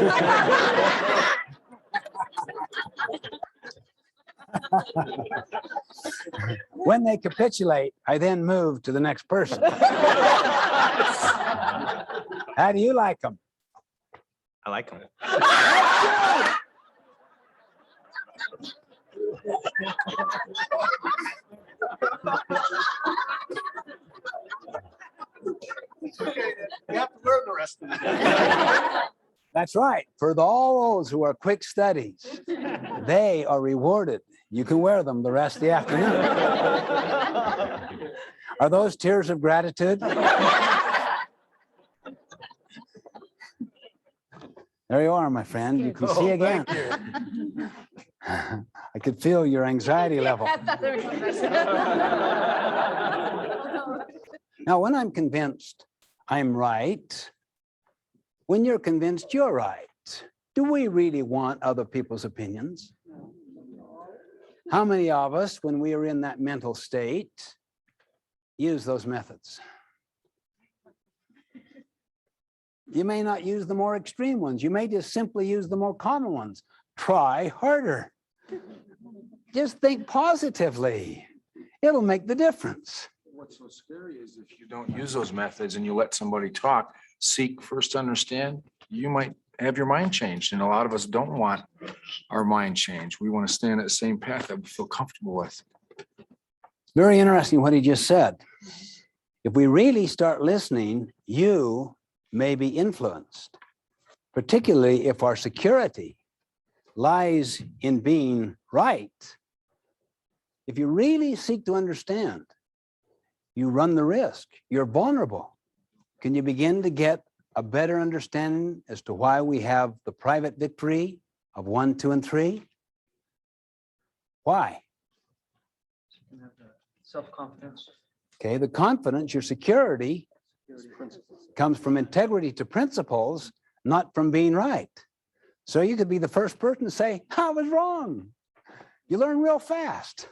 When they capitulate, I then move to the next person. How do you like them? I like them. You have to learn the rest of it. That's right. For all those who are quick studies, they are rewarded. You can wear them the rest of the afternoon. Are those tears of gratitude? There you are, my friend. You can see again. I could feel your anxiety level. Now, when I'm convinced I'm right, when you're convinced you're right, do we really want other people's opinions? How many of us, when we are in that mental state, use those methods? You may not use the more extreme ones. You may just simply use the more common ones. Try harder. Just think positively. It'll make the difference. What's so scary is if you don't use those methods and you let somebody talk, seek first to understand, you might have your mind changed. And a lot of us don't want our mind changed. We want to stay on that same path that we feel comfortable with. Very interesting what he just said. If we really start listening, you may be influenced, particularly if our security lies in being right. If you really seek to understand, you run the risk. You're vulnerable. Can you begin to get a better understanding as to why we have the private victory of 1, 2, and 3? Why? Self-confidence. Okay, the confidence, your security comes from integrity to principles, not from being right. So you could be the first person to say, I was wrong. You learn real fast.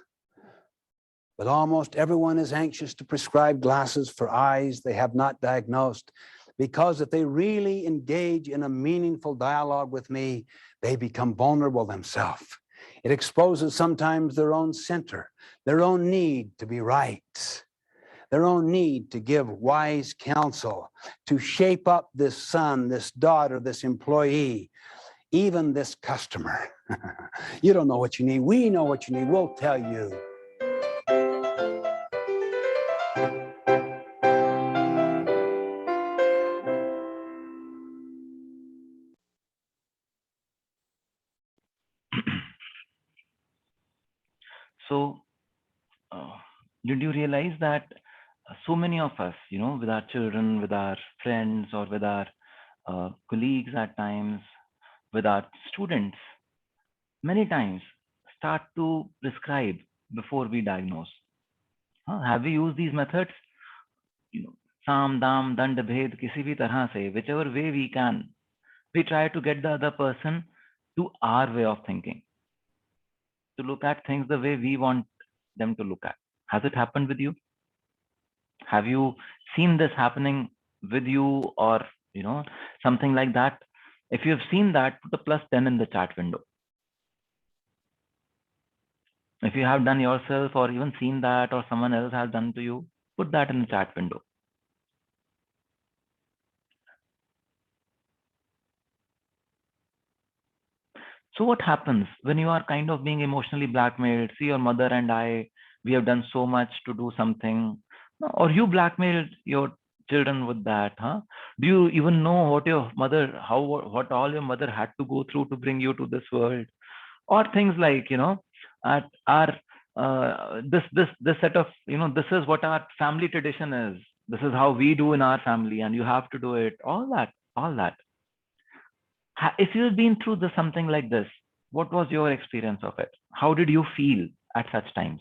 But almost everyone is anxious to prescribe glasses for eyes they have not diagnosed, because if they really engage in a meaningful dialogue with me, they become vulnerable themselves. It exposes sometimes their own center, their own need to be right. their own need to give wise counsel, to shape up this son, this daughter, this employee, even this customer. You don't know what you need. We know what you need. We'll tell you. So, did you realize that so many of us, with our children, with our friends, or with our colleagues at times, with our students, many times start to prescribe before we diagnose? Have we used these methods? Sam, dam, dand, bhed, kisi bhi tarah se, whichever way we can, we try to get the other person to our way of thinking, to look at things the way we want them to look at. Has it happened with you? Have you seen this happening with you, or something like that? If you have seen that, put a +10 in the chat window. If you have done yourself, or even seen that, or someone else has done to you, put that in the chat window. So what happens when you are kind of being emotionally blackmailed? See, your mother and I, we have done so much to do something, or you blackmailed your children with that, huh? Do you even know what your mother, what all your mother had to go through to bring you to this world? Or things like, at our this set of, this is what our family tradition is. This is how we do in our family, and you have to do it. All that. If you've been through something like this, what was your experience of it? How did you feel at such times?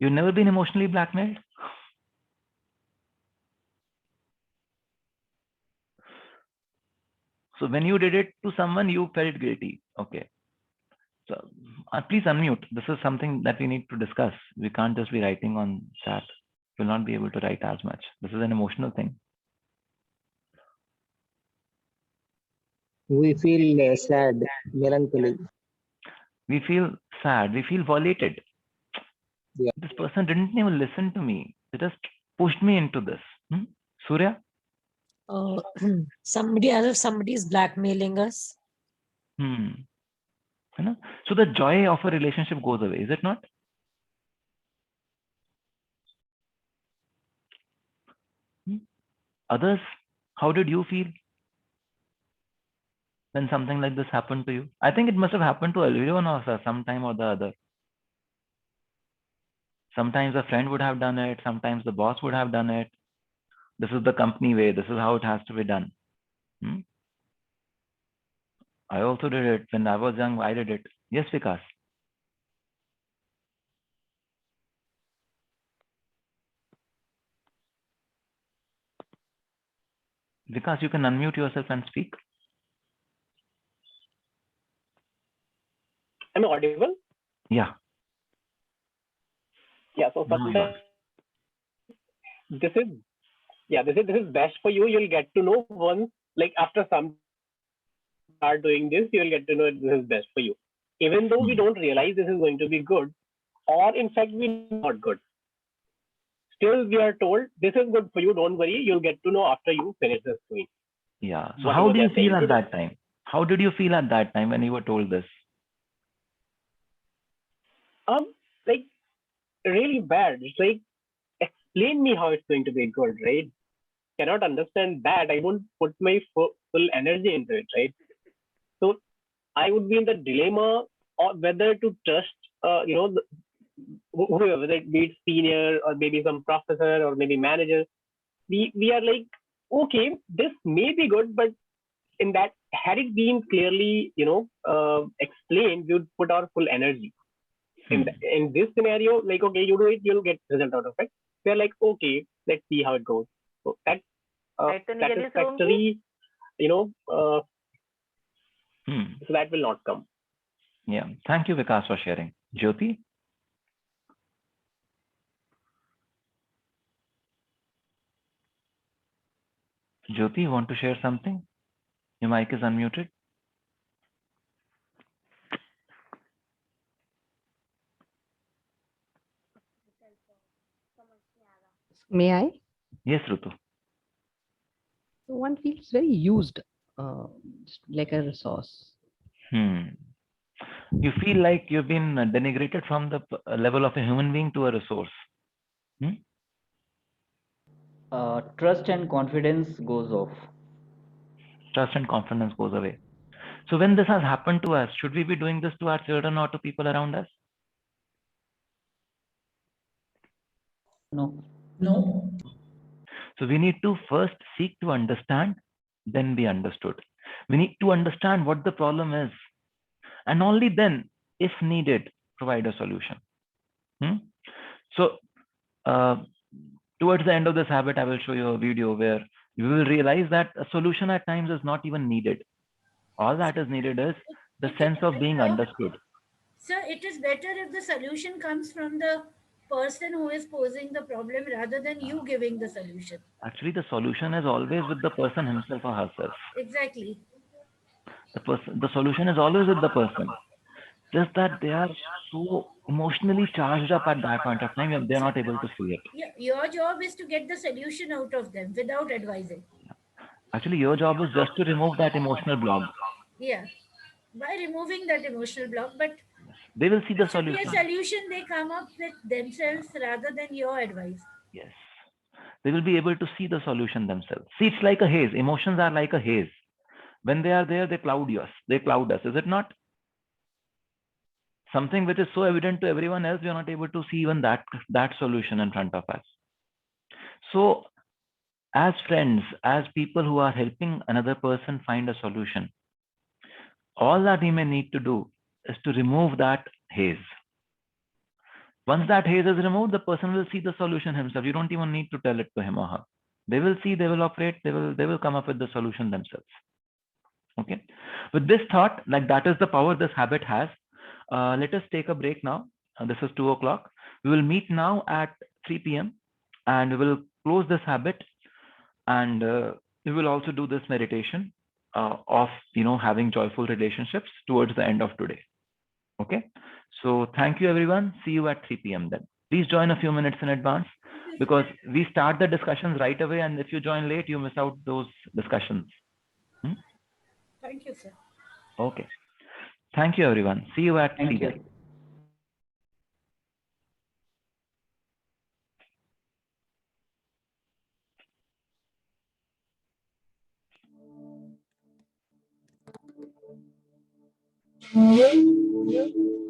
You've never been emotionally blackmailed? So when you did it to someone, you felt guilty. Okay. So please unmute. This is something that we need to discuss. We can't just be writing on chat. You'll not be able to write as much. This is an emotional thing. We feel sad, melancholy. We feel sad. We feel violated. Yeah. This person didn't even listen to me. They just pushed me into this. Surya? Somebody, as if somebody is blackmailing us. So the joy of a relationship goes away, is it not? Others, how did you feel when something like this happened to you? I think it must have happened to everyone of us sometime or the other. Sometimes a friend would have done it. Sometimes the boss would have done it. This is the company way. This is how it has to be done. I also did it. When I was young, I did it. Yes, Vikas. Vikas, you can unmute yourself and speak. Am I audible? Yeah. Yeah. So this is best for you. You'll get to know once, like after some start doing this, you'll get to know this is best for you. Even though we don't realize this is going to be good, or in fact we not good. Still, we are told this is good for you. Don't worry. You'll get to know after you finish this thing. Yeah. So how do you feel at that time? How did you feel at that time when you were told this? Like really bad. It's like, explain me how it's going to be good, right? Cannot understand that. I won't put my full energy into it, right? So I would be in the dilemma of whether to trust, whoever, whether it be it senior or maybe some professor or maybe manager. We are like, okay, this may be good, but in that, had it been clearly, explained, we would put our full energy. In this scenario, like, okay, you do it, you'll get result out of it. They're like, okay, let's see how it goes. So that satisfactory, so that will not come. Yeah. Thank you, Vikas, for sharing. Jyoti? Jyoti, you want to share something? Your mic is unmuted. May I? Yes, Rutu. One feels very used, like a resource. You feel like you've been denigrated from the level of a human being to a resource. Trust and confidence goes off. Trust and confidence goes away. So when this has happened to us, should we be doing this to our children or to people around us? No. No. So we need to first seek to understand, then be understood. We need to understand what the problem is, and only then, if needed, provide a solution. So towards the end of this habit, I will show you a video where you will realize that a solution at times is not even needed. All that is needed is the sense of being understood. Sir, it is better if the solution comes from the person who is posing the problem rather than you giving the solution. Actually, the solution is always with the person himself or herself. Exactly. The solution is always with the person. Just that they are so emotionally charged up at that point of time, and they're not able to see it. Yeah, your job is to get the solution out of them without advising. Actually, your job is just to remove that emotional block. Yeah, by removing that emotional block, but They will see the it should be a solution. solution they come up with themselves rather than your advice. Yes. They will be able to see the solution themselves. See, it's like a haze. Emotions are like a haze. When they are there, they cloud us. They cloud us. Is it not? Something which is so evident to everyone else, we are not able to see even that solution in front of us. So, as friends, as people who are helping another person find a solution, all that we may need to do is to remove that haze. Once that haze is removed, the person will see the solution himself. You don't even need to tell it to him or her. They will see, they will operate, they will come up with the solution themselves. Okay. With this thought, like that is the power this habit has. Let us take a break now. This is 2 o'clock. We will meet now at 3 p.m. and we will close this habit, and we will also do this meditation of having joyful relationships towards the end of today. Okay. So thank you, everyone. See you at 3 p.m. then. Please join a few minutes in advance, because we start the discussions right away, and if you join late, you miss out those discussions. Thank you, sir. Okay. Thank you, everyone. See you at 3 then. Thank you.